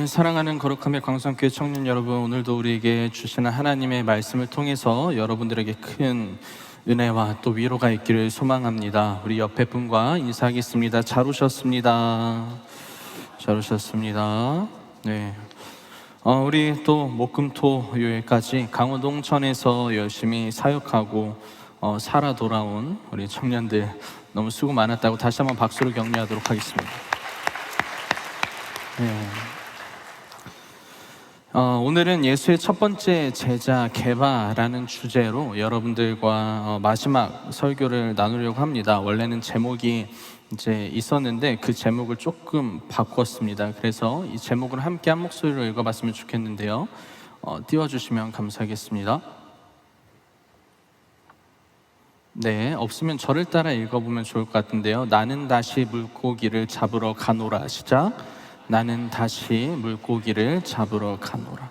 네, 사랑하는 거룩함의 광성교회 청년 여러분, 오늘도 우리에게 주시는 하나님의 말씀을 통해서 여러분들에게 큰 은혜와 또 위로가 있기를 소망합니다. 우리 옆에 분과 인사하겠습니다. 잘 오셨습니다. 잘 오셨습니다. 네, 우리 또 목금토요일까지 강원 홍천에서 열심히 사역하고 살아 돌아온 우리 청년들 너무 수고 많았다고 다시 한번 박수로 격려하도록 하겠습니다. 네. 오늘은 예수의 첫 번째 제자 개바라는 주제로 여러분들과 마지막 설교를 나누려고 합니다. 원래는 제목이 이제 있었는데 그 제목을 조금 바꿨습니다. 그래서 이 제목을 함께 한 목소리로 읽어봤으면 좋겠는데요. 띄워주시면 감사하겠습니다. 네, 없으면 저를 따라 읽어보면 좋을 것 같은데요. 나는 다시 물고기를 잡으러 가노라. 시작. 나는 다시 물고기를 잡으러 가노라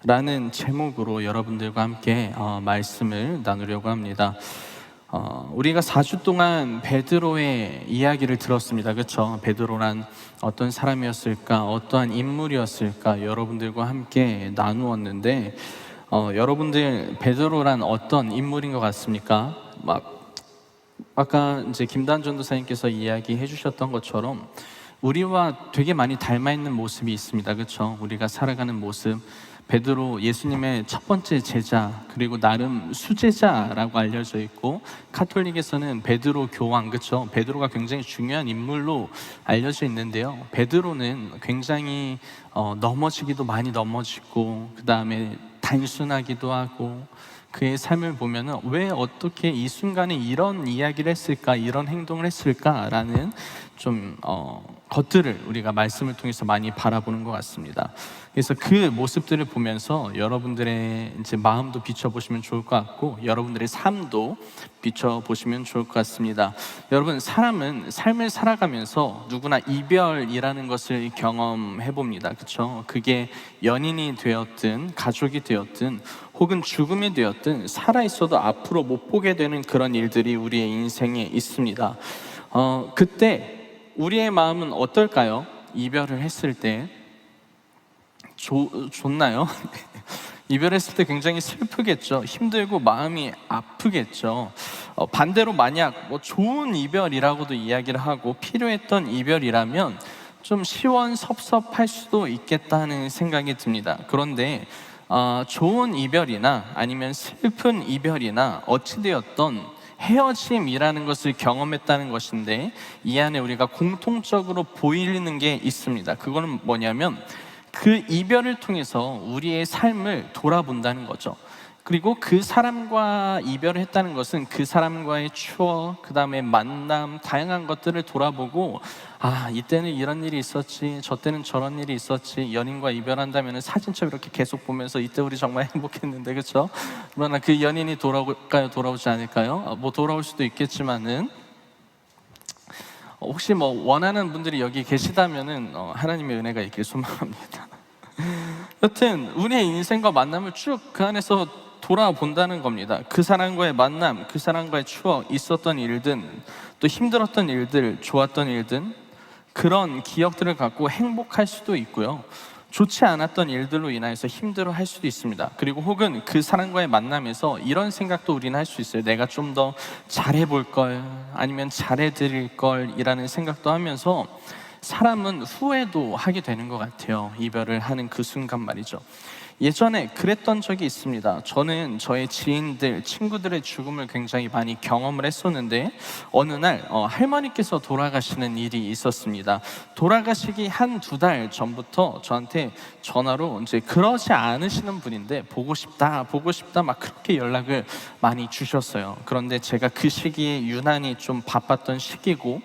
라는 제목으로 여러분들과 함께 말씀을 나누려고 합니다. 우리가 4주 동안 베드로의 이야기를 들었습니다. 그렇죠? 베드로란 어떤 사람이었을까, 어떠한 인물이었을까 여러분들과 함께 나누었는데 여러분들 베드로란 어떤 인물인 것 같습니까? 아까 이제 김단 전도사님께서 이야기해 주셨던 것처럼 우리와 되게 많이 닮아있는 모습이 있습니다. 그렇죠? 우리가 살아가는 모습, 베드로 예수님의 첫 번째 제자, 그리고 나름 수제자라고 알려져 있고, 카톨릭에서는 베드로 교황, 그렇죠? 베드로가 굉장히 중요한 인물로 알려져 있는데요. 베드로는 굉장히 넘어지기도 많이 넘어지고, 그 다음에 단순하기도 하고, 그의 삶을 보면은 왜 어떻게 이 순간에 이런 이야기를 했을까, 이런 행동을 했을까라는 좀 것들을 우리가 말씀을 통해서 많이 바라보는 것 같습니다. 그래서 그 모습들을 보면서 여러분들의 이제 마음도 비춰보시면 좋을 것 같고, 여러분들의 삶도 비춰보시면 좋을 것 같습니다. 여러분, 사람은 삶을 살아가면서 누구나 이별이라는 것을 경험해 봅니다. 그렇죠? 그게 연인이 되었든 가족이 되었든 혹은 죽음이 되었든 살아 있어도 앞으로 못 보게 되는 그런 일들이 우리의 인생에 있습니다. 그때 우리의 마음은 어떨까요? 이별을 했을 때 좋나요? 이별했을 때 굉장히 슬프겠죠. 힘들고 마음이 아프겠죠. 반대로 만약 좋은 이별이라고도 이야기를 하고 필요했던 이별이라면 좀 시원섭섭할 수도 있겠다는 생각이 듭니다. 그런데 좋은 이별이나 아니면 슬픈 이별이나 어찌되었던 헤어짐이라는 것을 경험했다는 것인데, 이 안에 우리가 공통적으로 보이는 게 있습니다. 그거는 뭐냐면 그 이별을 통해서 우리의 삶을 돌아본다는 거죠. 그리고 그 사람과 이별을 했다는 것은 그 사람과의 추억, 그 다음에 만남, 다양한 것들을 돌아보고, 이때는 이런 일이 있었지, 저 때는 저런 일이 있었지. 연인과 이별한다면 사진첩 이렇게 계속 보면서 이때 우리 정말 행복했는데, 그렇죠? 그러나 그 연인이 돌아올까요, 돌아오지 않을까요? 돌아올 수도 있겠지만은 혹시 원하는 분들이 여기 계시다면은 하나님의 은혜가 있길 소망합니다. 여튼 우리의 인생과 만남을 쭉 그 안에서 돌아본다는 겁니다. 그 사람과의 만남, 그 사람과의 추억, 있었던 일들, 또 힘들었던 일들, 좋았던 일들, 그런 기억들을 갖고 행복할 수도 있고요, 좋지 않았던 일들로 인하여서 힘들어할 수도 있습니다. 그리고 혹은 그 사람과의 만남에서 이런 생각도 우리는 할 수 있어요. 내가 좀 더 잘해볼 걸, 아니면 잘해드릴 걸 이라는 생각도 하면서 사람은 후회도 하게 되는 것 같아요. 이별을 하는 그 순간 말이죠. 예전에 그랬던 적이 있습니다. 저는 저의 지인들, 친구들의 죽음을 굉장히 많이 경험을 했었는데, 어느 날 할머니께서 돌아가시는 일이 있었습니다. 돌아가시기 한 2달 전부터 저한테 전화로 이제 그러지 않으시는 분인데 보고 싶다 막 그렇게 연락을 많이 주셨어요. 그런데 제가 그 시기에 유난히 좀 바빴던 시기고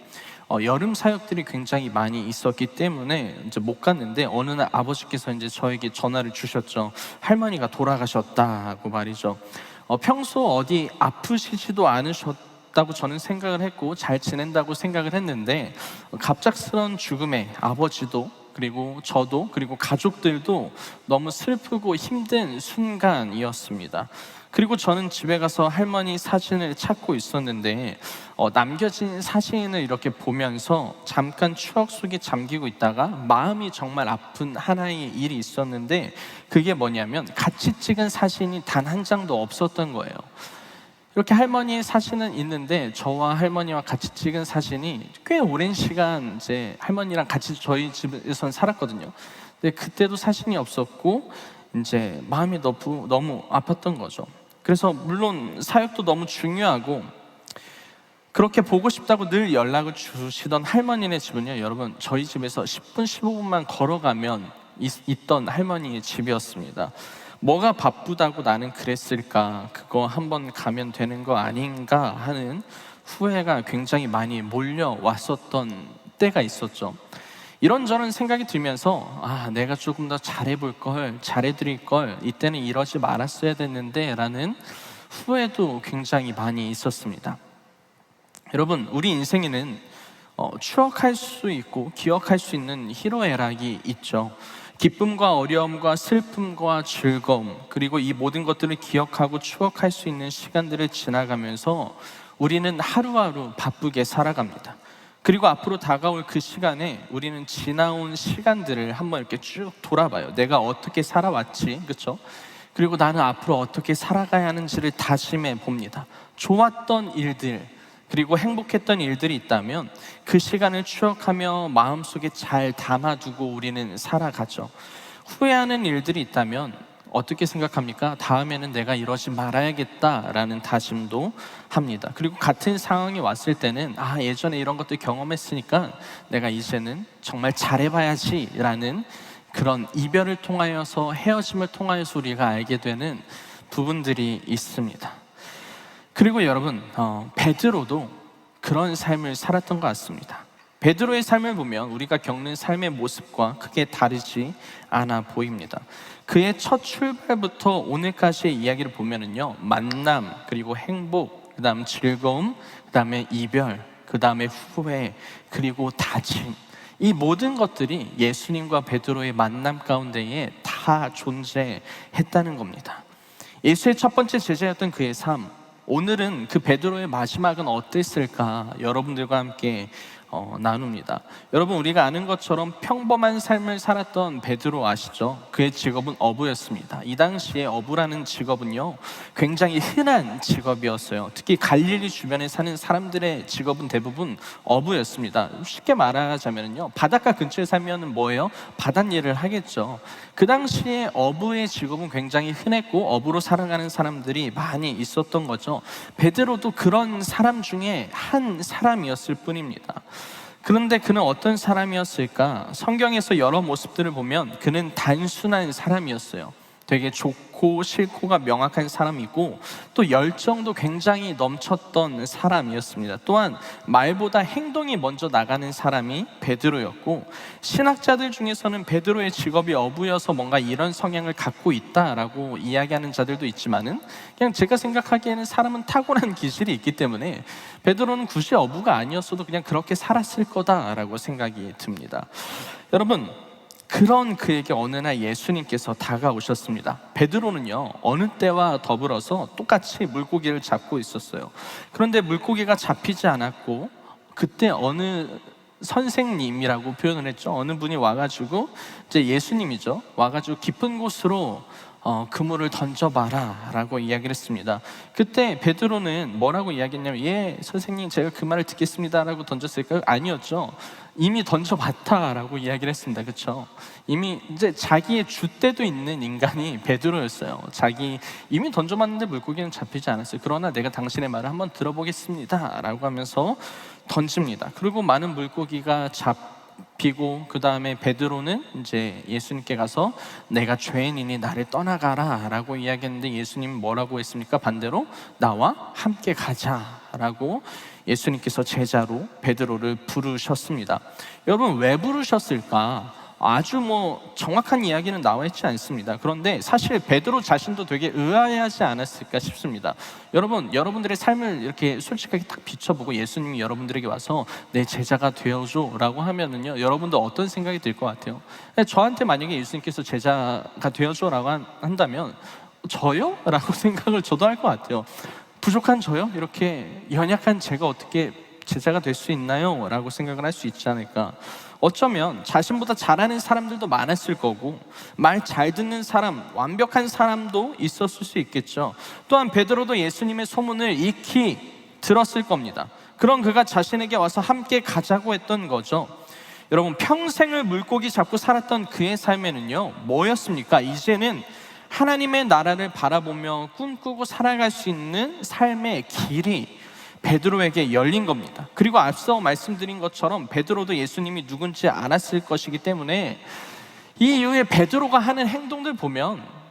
여름 사역들이 굉장히 많이 있었기 때문에 이제 못 갔는데, 어느 날 아버지께서 이제 저에게 전화를 주셨죠. 할머니가 돌아가셨다고 말이죠. 평소 어디 아프시지도 않으셨다고 저는 생각을 했고 잘 지낸다고 생각을 했는데, 갑작스러운 죽음에 아버지도 그리고 저도, 그리고 가족들도 너무 슬프고 힘든 순간이었습니다. 그리고 저는 집에 가서 할머니 사진을 찾고 있었는데 남겨진 사진을 이렇게 보면서 잠깐 추억 속에 잠기고 있다가 마음이 정말 아픈 하나의 일이 있었는데, 그게 뭐냐면 같이 찍은 사진이 단 한 장도 없었던 거예요. 이렇게 할머니의 사진은 있는데 저와 할머니와 같이 찍은 사진이 꽤 오랜 시간 이제 할머니랑 같이 저희 집에선 살았거든요. 근데 그때도 사진이 없었고 이제 마음이 너무 아팠던 거죠. 그래서 물론 사역도 너무 중요하고 그렇게 보고 싶다고 늘 연락을 주시던 할머니네 집은요, 여러분, 저희 집에서 10분 15분만 걸어가면 있던 할머니의 집이었습니다. 뭐가 바쁘다고 나는 그랬을까, 그거 한번 가면 되는 거 아닌가 하는 후회가 굉장히 많이 몰려왔었던 때가 있었죠. 이런저런 생각이 들면서 내가 조금 더 잘해볼 걸, 잘해드릴 걸, 이때는 이러지 말았어야 됐는데 라는 후회도 굉장히 많이 있었습니다. 여러분, 우리 인생에는 추억할 수 있고 기억할 수 있는 희로애락이 있죠. 기쁨과 어려움과 슬픔과 즐거움, 그리고 이 모든 것들을 기억하고 추억할 수 있는 시간들을 지나가면서 우리는 하루하루 바쁘게 살아갑니다. 그리고 앞으로 다가올 그 시간에 우리는 지나온 시간들을 한번 이렇게 쭉 돌아봐요. 내가 어떻게 살아왔지, 그렇죠? 그리고 나는 앞으로 어떻게 살아가야 하는지를 다짐해 봅니다. 좋았던 일들, 그리고 행복했던 일들이 있다면 그 시간을 추억하며 마음속에 잘 담아두고 우리는 살아가죠. 후회하는 일들이 있다면 어떻게 생각합니까? 다음에는 내가 이러지 말아야겠다라는 다짐도 합니다. 그리고 같은 상황이 왔을 때는 예전에 이런 것들 경험했으니까 내가 이제는 정말 잘해봐야지라는 그런 이별을 통하여서, 헤어짐을 통하여서 우리가 알게 되는 부분들이 있습니다. 그리고 여러분, 베드로도 그런 삶을 살았던 것 같습니다. 베드로의 삶을 보면 우리가 겪는 삶의 모습과 크게 다르지 않아 보입니다. 그의 첫 출발부터 오늘까지의 이야기를 보면은요, 만남, 그리고 행복, 그 다음 즐거움, 그 다음에 이별, 그 다음에 후회, 그리고 다짐, 이 모든 것들이 예수님과 베드로의 만남 가운데에 다 존재했다는 겁니다. 예수의 첫 번째 제자였던 그의 삶, 오늘은 그 베드로의 마지막은 어땠을까 여러분들과 함께 나눕니다. 여러분, 우리가 아는 것처럼 평범한 삶을 살았던 베드로 아시죠? 그의 직업은 어부였습니다. 이 당시에 어부라는 직업은요, 굉장히 흔한 직업이었어요. 특히 갈릴리 주변에 사는 사람들의 직업은 대부분 어부였습니다. 쉽게 말하자면요, 바닷가 근처에 살면 뭐예요? 바닷일을 하겠죠. 그 당시에 어부의 직업은 굉장히 흔했고 어부로 살아가는 사람들이 많이 있었던 거죠. 베드로도 그런 사람 중에 한 사람이었을 뿐입니다. 그런데 그는 어떤 사람이었을까? 성경에서 여러 모습들을 보면 그는 단순한 사람이었어요. 되게 좋고 싫고가 명확한 사람이고, 또 열정도 굉장히 넘쳤던 사람이었습니다. 또한 말보다 행동이 먼저 나가는 사람이 베드로였고, 신학자들 중에서는 베드로의 직업이 어부여서 뭔가 이런 성향을 갖고 있다라고 이야기하는 자들도 있지만은, 그냥 제가 생각하기에는 사람은 타고난 기질이 있기 때문에 베드로는 굳이 어부가 아니었어도 그냥 그렇게 살았을 거다라고 생각이 듭니다. 여러분, 그런 그에게 어느 날 예수님께서 다가오셨습니다. 베드로는요, 어느 때와 더불어서 똑같이 물고기를 잡고 있었어요. 그런데 물고기가 잡히지 않았고, 그때 어느 선생님이라고 표현을 했죠. 어느 분이 와가지고, 이제 예수님이죠, 와가지고 깊은 곳으로 그물을 던져봐라 라고 이야기를 했습니다. 그때 베드로는 뭐라고 이야기했냐면, 예 선생님, 제가 그 말을 듣겠습니다 라고 던졌을까요? 아니었죠. 이미 던져봤다 라고 이야기를 했습니다. 그렇죠? 이미 이제 자기의 줏대도 있는 인간이 베드로였어요. 자기 이미 던져봤는데 물고기는 잡히지 않았어요. 그러나 내가 당신의 말을 한번 들어보겠습니다 라고 하면서 던집니다. 그리고 많은 물고기가 잡히고, 그 다음에 베드로는 이제 예수님께 가서 내가 죄인이니 나를 떠나가라 라고 이야기했는데, 예수님은 뭐라고 했습니까? 반대로 나와 함께 가자 라고 예수님께서 제자로 베드로를 부르셨습니다. 여러분, 왜 부르셨을까? 아주 정확한 이야기는 나와 있지 않습니다. 그런데 사실 베드로 자신도 되게 의아해하지 않았을까 싶습니다. 여러분, 여러분들의 삶을 이렇게 솔직하게 딱 비춰보고 예수님이 여러분들에게 와서 내 제자가 되어줘 라고 하면은요, 여러분도 어떤 생각이 들 것 같아요? 저한테 만약에 예수님께서 제자가 되어줘 라고 한다면 저요? 라고 생각을 저도 할 것 같아요. 부족한 저요? 이렇게 연약한 제가 어떻게 제자가 될 수 있나요? 라고 생각을 할 수 있지 않을까. 어쩌면 자신보다 잘하는 사람들도 많았을 거고, 말 잘 듣는 사람, 완벽한 사람도 있었을 수 있겠죠. 또한 베드로도 예수님의 소문을 익히 들었을 겁니다. 그런 그가 자신에게 와서 함께 가자고 했던 거죠. 여러분, 평생을 물고기 잡고 살았던 그의 삶에는요, 뭐였습니까? 이제는 하나님의 나라를 바라보며 꿈꾸고 살아갈 수 있는 삶의 길이 베드로에게 열린 겁니다. 그리고 앞서 말씀드린 것처럼 베드로도 예수님이 누군지 알았을 것이기 때문에 이 이후에 베드로가 하는 행동들 보면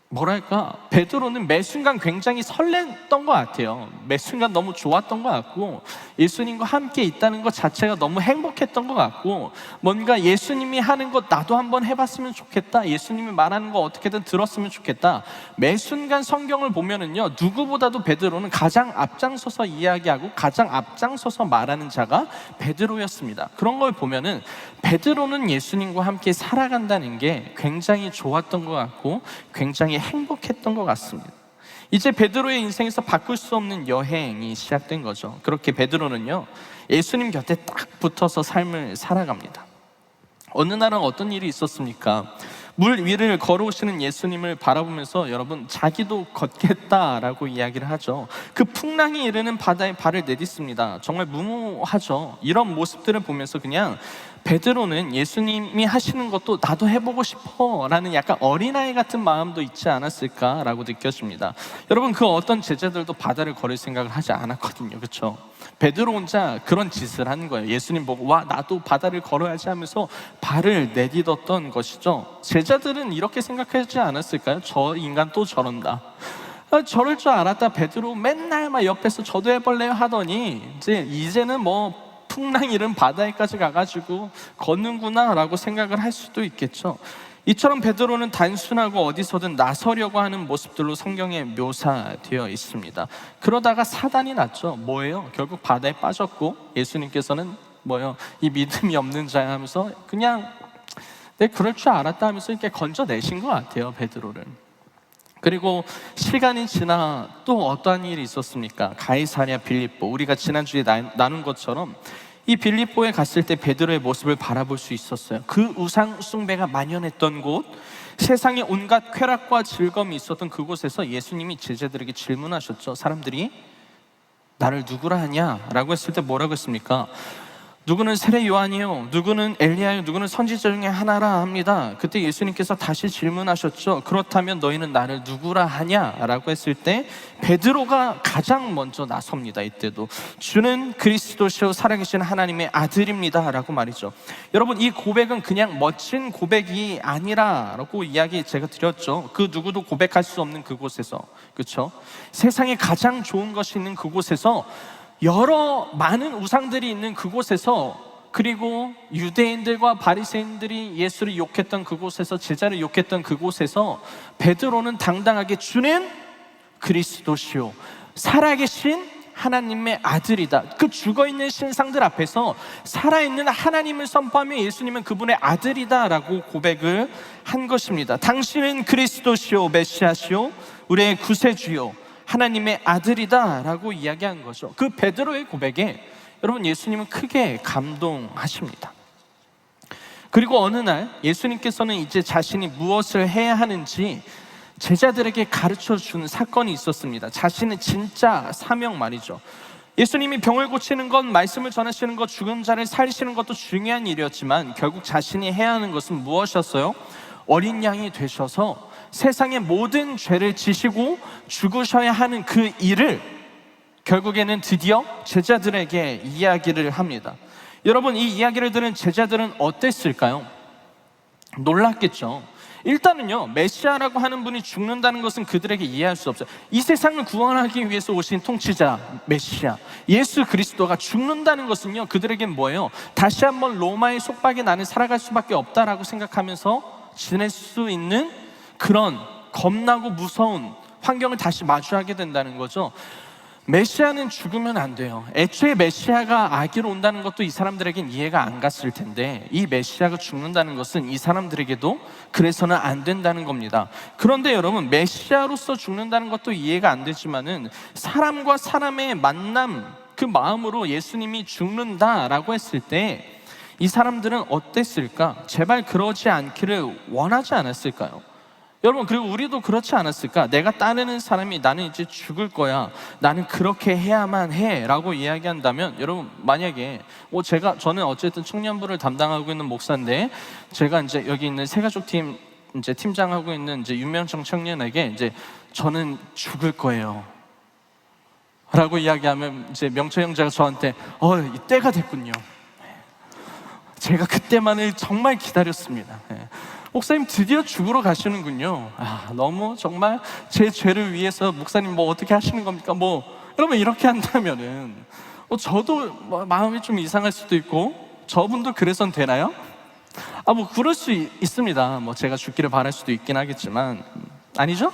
뭐랄까, 베드로는 매 순간 굉장히 설렜던 것 같아요. 매 순간 너무 좋았던 것 같고, 예수님과 함께 있다는 것 자체가 너무 행복했던 것 같고, 뭔가 예수님이 하는 것 나도 한번 해봤으면 좋겠다, 예수님이 말하는 거 어떻게든 들었으면 좋겠다. 매 순간 성경을 보면은요, 누구보다도 베드로는 가장 앞장서서 이야기하고 가장 앞장서서 말하는 자가 베드로였습니다. 그런 걸 보면은 베드로는 예수님과 함께 살아간다는 게 굉장히 좋았던 것 같고 굉장히 행복했던 것 같습니다. 이제 베드로의 인생에서 바꿀 수 없는 여행이 시작된 거죠. 그렇게 베드로는요, 예수님 곁에 딱 붙어서 삶을 살아갑니다. 어느 날은 어떤 일이 있었습니까? 물 위를 걸어오시는 예수님을 바라보면서 여러분, 자기도 걷겠다라고 이야기를 하죠. 그 풍랑이 이르는 바다에 발을 내딛습니다. 정말 무모하죠. 이런 모습들을 보면서 그냥 베드로는 예수님이 하시는 것도 나도 해보고 싶어 라는 약간 어린아이 같은 마음도 있지 않았을까라고 느껴집니다. 여러분, 그 어떤 제자들도 바다를 걸을 생각을 하지 않았거든요. 그렇죠? 베드로 혼자 그런 짓을 하는 거예요. 예수님 보고 와, 나도 바다를 걸어야지 하면서 발을 내딛었던 것이죠. 제자들은 이렇게 생각하지 않았을까요? 저 인간 또 저런다, 저럴 줄 알았다. 베드로 맨날 막 옆에서 저도 해볼래요 하더니 이제는 풍랑 이른 바다에까지 가가지고 걷는구나 라고 생각을 할 수도 있겠죠. 이처럼 베드로는 단순하고 어디서든 나서려고 하는 모습들로 성경에 묘사되어 있습니다. 그러다가 사단이 났죠. 뭐예요? 결국 바다에 빠졌고, 예수님께서는 이 믿음이 없는 자야 하면서 그냥 그럴 줄 알았다 하면서 이렇게 건져내신 것 같아요, 베드로를. 그리고 시간이 지나 또 어떠한 일이 있었습니까? 가이사랴 빌립보, 우리가 지난주에 나눈 것처럼 이 빌립보에 갔을 때 베드로의 모습을 바라볼 수 있었어요. 그 우상 숭배가 만연했던 곳, 세상에 온갖 쾌락과 즐거움이 있었던 그곳에서 예수님이 제자들에게 질문하셨죠. 사람들이 나를 누구라 하냐? 라고 했을 때 뭐라고 했습니까? 누구는 세례 요한이요, 누구는 엘리야요, 누구는 선지자 중에 하나라 합니다. 그때 예수님께서 다시 질문하셨죠. 그렇다면 너희는 나를 누구라 하냐? 라고 했을 때 베드로가 가장 먼저 나섭니다. 이때도 주는 그리스도시요 살아계신 하나님의 아들입니다 라고 말이죠. 여러분, 이 고백은 그냥 멋진 고백이 아니라라고 이야기 제가 드렸죠. 그 누구도 고백할 수 없는 그곳에서, 그렇죠? 세상에 가장 좋은 것이 있는 그곳에서, 많은 우상들이 있는 그곳에서, 그리고 유대인들과 바리새인들이 예수를 욕했던 그곳에서, 제자를 욕했던 그곳에서 베드로는 당당하게 주는 그리스도시요 살아계신 하나님의 아들이다, 그 죽어있는 신상들 앞에서 살아있는 하나님을 선포하며 예수님은 그분의 아들이다 라고 고백을 한 것입니다. 당신은 그리스도시요 메시아시요 우리의 구세주요 하나님의 아들이다 라고 이야기한 거죠. 그 베드로의 고백에 여러분, 예수님은 크게 감동하십니다. 그리고 어느 날 예수님께서는 이제 자신이 무엇을 해야 하는지 제자들에게 가르쳐 주는 사건이 있었습니다. 자신의 진짜 사명 말이죠. 예수님이 병을 고치는 것, 말씀을 전하시는 것, 죽은 자를 살리시는 것도 중요한 일이었지만 결국 자신이 해야 하는 것은 무엇이었어요? 어린 양이 되셔서 세상의 모든 죄를 지시고 죽으셔야 하는 그 일을 결국에는 드디어 제자들에게 이야기를 합니다. 여러분, 이 이야기를 들은 제자들은 어땠을까요? 놀랐겠죠. 일단은요, 메시아라고 하는 분이 죽는다는 것은 그들에게 이해할 수 없어요. 이 세상을 구원하기 위해서 오신 통치자 메시아 예수 그리스도가 죽는다는 것은요, 그들에겐 뭐예요? 다시 한번 로마의 속박에 나는 살아갈 수밖에 없다라고 생각하면서 지낼 수 있는 그런 겁나고 무서운 환경을 다시 마주하게 된다는 거죠. 메시아는 죽으면 안 돼요. 애초에 메시아가 아기로 온다는 것도 이 사람들에겐 이해가 안 갔을 텐데, 이 메시아가 죽는다는 것은 이 사람들에게도 그래서는 안 된다는 겁니다. 그런데 여러분, 메시아로서 죽는다는 것도 이해가 안 되지만은 사람과 사람의 만남, 그 마음으로 예수님이 죽는다라고 했을 때 이 사람들은 어땠을까? 제발 그러지 않기를 원하지 않았을까요? 여러분, 그리고 우리도 그렇지 않았을까? 내가 따르는 사람이 나는 이제 죽을 거야, 나는 그렇게 해야만 해 라고 이야기한다면, 여러분, 만약에 저는 어쨌든 청년부를 담당하고 있는 목사인데, 제가 이제 여기 있는 새가족팀 이제 팀장하고 있는 이제 윤명청 청년에게 이제 저는 죽을 거예요 라고 이야기하면, 이제 명철 형제가 저한테 이 때가 됐군요, 제가 그때만을 정말 기다렸습니다. 목사님 드디어 죽으러 가시는군요. 너무 정말 제 죄를 위해서 목사님 뭐 어떻게 하시는 겁니까? 여러분, 이렇게 한다면은 저도 마음이 좀 이상할 수도 있고, 저분도 그래선 되나요? 그럴 수 있습니다. 제가 죽기를 바랄 수도 있긴 하겠지만, 아니죠?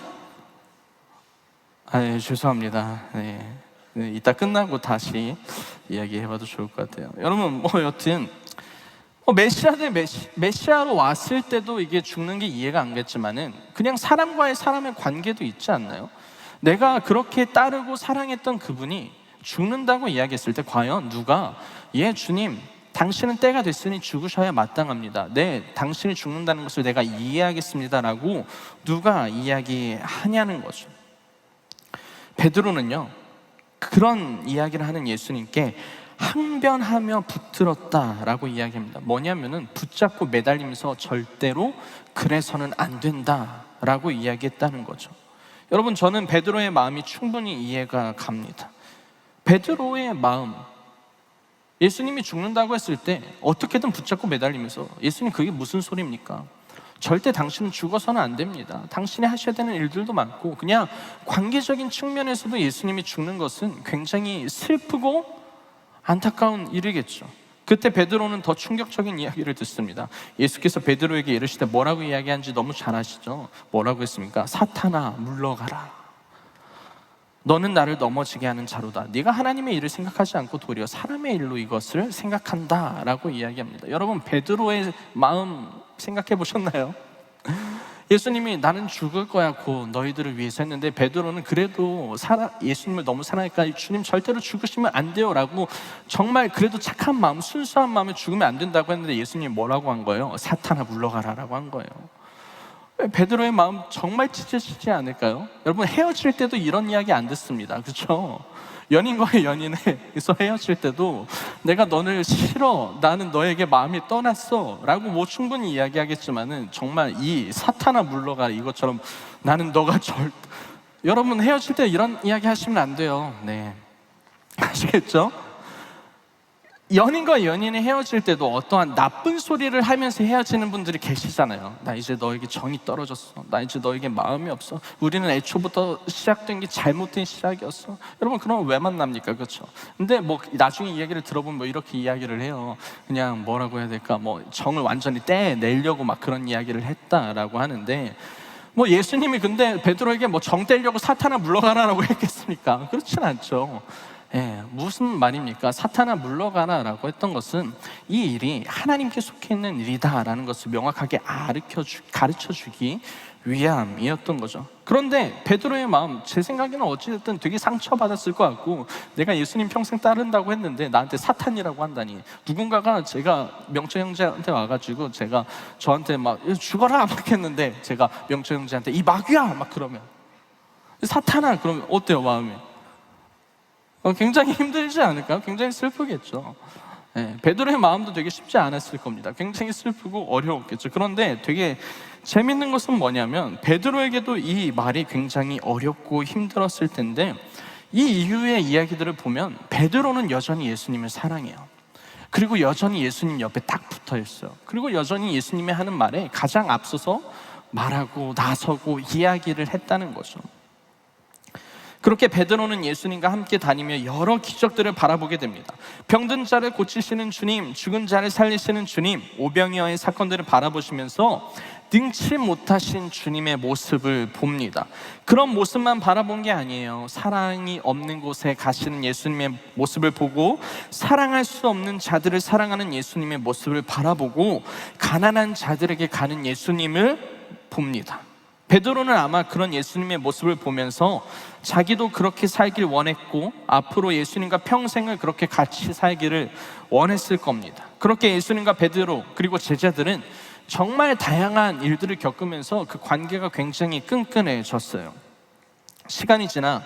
예, 죄송합니다. 이따 끝나고 다시 이야기해봐도 좋을 것 같아요. 여러분, 여튼 메시아로 왔을 때도 이게 죽는 게 이해가 안 갔지만은, 그냥 사람과의 사람의 관계도 있지 않나요? 내가 그렇게 따르고 사랑했던 그분이 죽는다고 이야기했을 때 과연 누가 주님, 당신은 때가 됐으니 죽으셔야 마땅합니다, 당신이 죽는다는 것을 내가 이해하겠습니다 라고 누가 이야기하냐는 거죠. 베드로는요, 그런 이야기를 하는 예수님께 항변하며 붙들었다라고 이야기합니다. 뭐냐면은 붙잡고 매달리면서 절대로 그래서는 안 된다라고 이야기했다는 거죠. 여러분, 저는 베드로의 마음이 충분히 이해가 갑니다. 베드로의 마음, 예수님이 죽는다고 했을 때 어떻게든 붙잡고 매달리면서, 예수님 그게 무슨 소리입니까? 절대 당신은 죽어서는 안 됩니다. 당신이 하셔야 되는 일들도 많고, 그냥 관계적인 측면에서도 예수님이 죽는 것은 굉장히 슬프고 안타까운 일이겠죠. 그때 베드로는 더 충격적인 이야기를 듣습니다. 예수께서 베드로에게 이르시되 뭐라고 이야기한지 너무 잘 아시죠? 뭐라고 했습니까? 사탄아, 물러가라. 너는 나를 넘어지게 하는 자로다. 네가 하나님의 일을 생각하지 않고 도리어 사람의 일로 이것을 생각한다 라고 이야기합니다. 여러분, 베드로의 마음 생각해 보셨나요? 예수님이 나는 죽을 거야 고 너희들을 위해서 했는데, 베드로는 그래도 예수님을 너무 사랑하니까 주님 절대로 죽으시면 안 돼요 라고, 정말 그래도 착한 마음, 순수한 마음에 죽으면 안 된다고 했는데 예수님이 뭐라고 한 거예요? 사탄아, 물러가라 라고 한 거예요. 베드로의 마음 정말 찢어지지 않을까요? 여러분, 헤어질 때도 이런 이야기 안 듣습니다, 그렇죠? 연인과의 연인에서 헤어질 때도 내가 너를 싫어, 나는 너에게 마음이 떠났어 라고 충분히 이야기하겠지만은, 정말 이 사탄아 물러가 이것처럼 나는 너가 여러분, 헤어질 때 이런 이야기 하시면 안 돼요. 아시겠죠? 연인과 연인이 헤어질 때도 어떠한 나쁜 소리를 하면서 헤어지는 분들이 계시잖아요. 나 이제 너에게 정이 떨어졌어, 나 이제 너에게 마음이 없어, 우리는 애초부터 시작된 게 잘못된 시작이었어. 여러분, 그러면 왜 만납니까? 그렇죠? 근데 나중에 이야기를 들어보면 이렇게 이야기를 해요. 그냥 뭐라고 해야 될까, 정을 완전히 떼내려고 그런 이야기를 했다라고 하는데, 예수님이 근데 베드로에게 정 떼려고 사탄아 물러가라라고 했겠습니까? 그렇진 않죠. 무슨 말입니까? 사탄아 물러가라 라고 했던 것은 이 일이 하나님께 속해 있는 일이다라는 것을 명확하게 가르쳐주기 위함이었던 거죠. 그런데 베드로의 마음, 제 생각에는 어찌됐든 되게 상처받았을 것 같고, 내가 예수님 평생 따른다고 했는데 나한테 사탄이라고 한다니. 누군가가 제가 명철 형제한테 와가지고 저한테 죽어라 막 했는데, 제가 명철 형제한테 이 마귀야 막 그러면, 사탄아 그러면 어때요, 마음이? 굉장히 힘들지 않을까요? 굉장히 슬프겠죠. 베드로의 마음도 되게 쉽지 않았을 겁니다. 굉장히 슬프고 어려웠겠죠. 그런데 되게 재밌는 것은 뭐냐면, 베드로에게도 이 말이 굉장히 어렵고 힘들었을 텐데, 이 이후의 이야기들을 보면 베드로는 여전히 예수님을 사랑해요. 그리고 여전히 예수님 옆에 딱 붙어 있어요. 그리고 여전히 예수님이 하는 말에 가장 앞서서 말하고 나서고 이야기를 했다는 거죠. 그렇게 베드로는 예수님과 함께 다니며 여러 기적들을 바라보게 됩니다. 병든 자를 고치시는 주님, 죽은 자를 살리시는 주님, 오병이어의 사건들을 바라보시면서 능치 못하신 주님의 모습을 봅니다. 그런 모습만 바라본 게 아니에요. 사랑이 없는 곳에 가시는 예수님의 모습을 보고, 사랑할 수 없는 자들을 사랑하는 예수님의 모습을 바라보고, 가난한 자들에게 가는 예수님을 봅니다. 베드로는 아마 그런 예수님의 모습을 보면서 자기도 그렇게 살길 원했고, 앞으로 예수님과 평생을 그렇게 같이 살기를 원했을 겁니다. 그렇게 예수님과 베드로 그리고 제자들은 정말 다양한 일들을 겪으면서 그 관계가 굉장히 끈끈해졌어요. 시간이 지나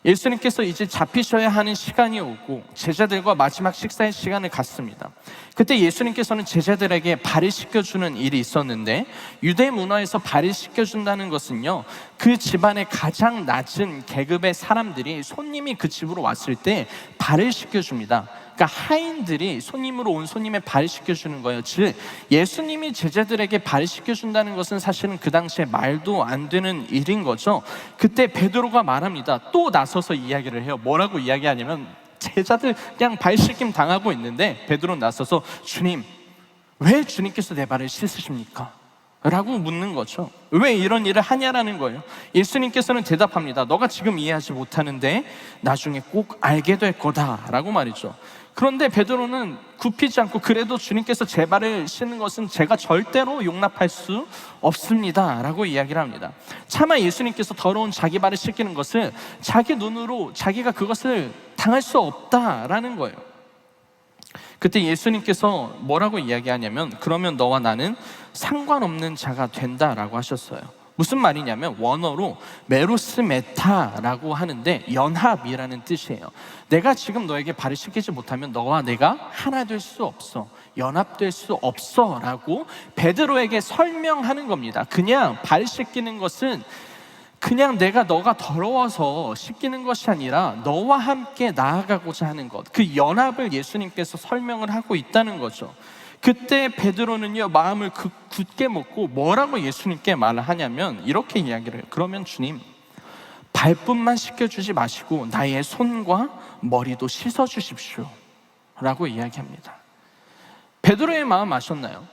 예수님께서 이제 잡히셔야 하는 시간이 오고 제자들과 마지막 식사의 시간을 갖습니다. 그때 예수님께서는 제자들에게 발을 씻겨주는 일이 있었는데, 유대 문화에서 발을 씻겨준다는 것은요, 그 집안의 가장 낮은 계급의 사람들이 손님이 그 집으로 왔을 때 발을 씻겨줍니다. 그러니까 하인들이 손님으로 온 손님의 발을 씻겨주는 거예요. 즉 예수님이 제자들에게 발을 씻겨준다는 것은 사실은 그 당시에 말도 안 되는 일인 거죠. 그때 베드로가 말합니다. 또 나서서 이야기를 해요. 뭐라고 이야기하냐면, 제자들 그냥 발 씻김 당하고 있는데 베드로는 나서서 주님, 왜 주님께서 내 발을 씻으십니까? 라고 묻는 거죠. 왜 이런 일을 하냐라는 거예요. 예수님께서는 대답합니다. 너가 지금 이해하지 못하는데 나중에 꼭 알게 될 거다 라고 말이죠. 그런데 베드로는 굽히지 않고, 그래도 주님께서 제 발을 씻는 것은 제가 절대로 용납할 수 없습니다 라고 이야기를 합니다. 차마 예수님께서 더러운 자기 발을 씻기는 것을 자기 눈으로 자기가 그것을 당할 수 없다라는 거예요. 그때 예수님께서 뭐라고 이야기하냐면, 그러면 너와 나는 상관없는 자가 된다라고 하셨어요. 무슨 말이냐면, 원어로 메로스 메타라고 하는데 연합이라는 뜻이에요. 내가 지금 너에게 발을 씻기지 못하면 너와 내가 하나 될 수 없어, 연합될 수 없어 라고 베드로에게 설명하는 겁니다. 그냥 발 씻기는 것은 그냥 너가 더러워서 씻기는 것이 아니라 너와 함께 나아가고자 하는 것, 그 연합을 예수님께서 설명을 하고 있다는 거죠. 그때 베드로는요, 마음을 굳게 먹고 뭐라고 예수님께 말을 하냐면 이렇게 이야기를 해요. 그러면 주님, 발뿐만 씻겨주지 마시고 나의 손과 머리도 씻어주십시오 라고 이야기합니다. 베드로의 마음 아셨나요?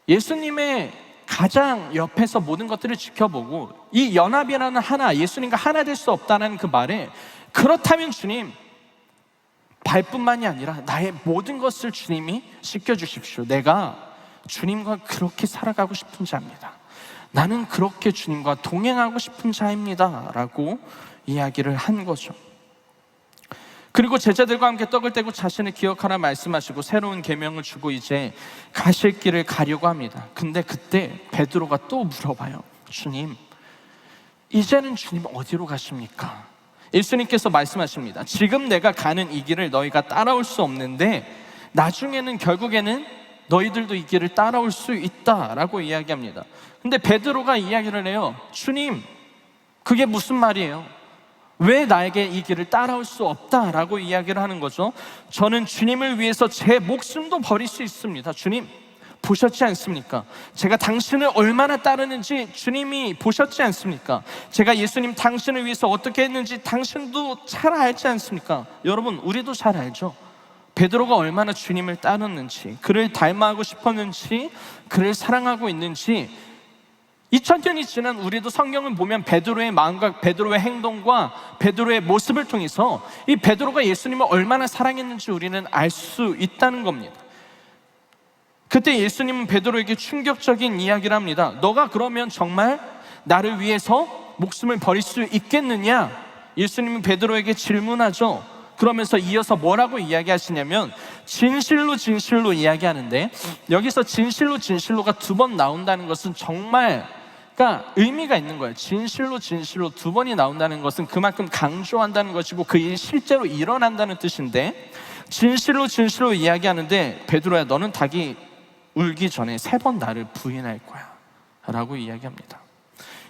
예수님의 가장 옆에서 모든 것들을 지켜보고 이 연합이라는 하나, 예수님과 하나 될 수 없다는 그 말에, 그렇다면 주님, 발뿐만이 아니라 나의 모든 것을 주님이 씻겨주십시오. 내가 주님과 그렇게 살아가고 싶은 자입니다. 나는 그렇게 주님과 동행하고 싶은 자입니다 라고 이야기를 한 거죠. 그리고 제자들과 함께 떡을 떼고 자신을 기억하라 말씀하시고 새로운 계명을 주고 이제 가실 길을 가려고 합니다. 근데 그때 베드로가 또 물어봐요. 주님, 이제는 주님 어디로 가십니까? 예수님께서 말씀하십니다. 지금 내가 가는 이 길을 너희가 따라올 수 없는데 나중에는 결국에는 너희들도 이 길을 따라올 수 있다라고 이야기합니다. 근데 베드로가 이야기를 해요. 주님, 그게 무슨 말이에요? 왜 나에게 이 길을 따라올 수 없다라고 이야기를 하는 거죠. 저는 주님을 위해서 제 목숨도 버릴 수 있습니다. 주님, 보셨지 않습니까? 제가 당신을 얼마나 따르는지 주님이 보셨지 않습니까? 제가 예수님 당신을 위해서 어떻게 했는지 당신도 잘 알지 않습니까? 여러분, 우리도 잘 알죠. 베드로가 얼마나 주님을 따르는지, 그를 닮아가고 싶었는지, 그를 사랑하고 있는지. 2000년이 지난 우리도 성경을 보면 베드로의 마음과 베드로의 행동과 베드로의 모습을 통해서 이 베드로가 예수님을 얼마나 사랑했는지 우리는 알 수 있다는 겁니다. 그때 예수님은 베드로에게 충격적인 이야기를 합니다. 너가 그러면 정말 나를 위해서 목숨을 버릴 수 있겠느냐? 예수님은 베드로에게 질문하죠. 그러면서 이어서 뭐라고 이야기하시냐면, 진실로 진실로 이야기하는데, 여기서 진실로 진실로가 두 번 나온다는 것은 정말 의미가 있는 거예요. 진실로 진실로 두 번이 나온다는 것은 그만큼 강조한다는 것이고 그 일이 실제로 일어난다는 뜻인데, 진실로 진실로 이야기하는데, 베드로야, 너는 닭이 울기 전에 3번 나를 부인할 거야 라고 이야기합니다.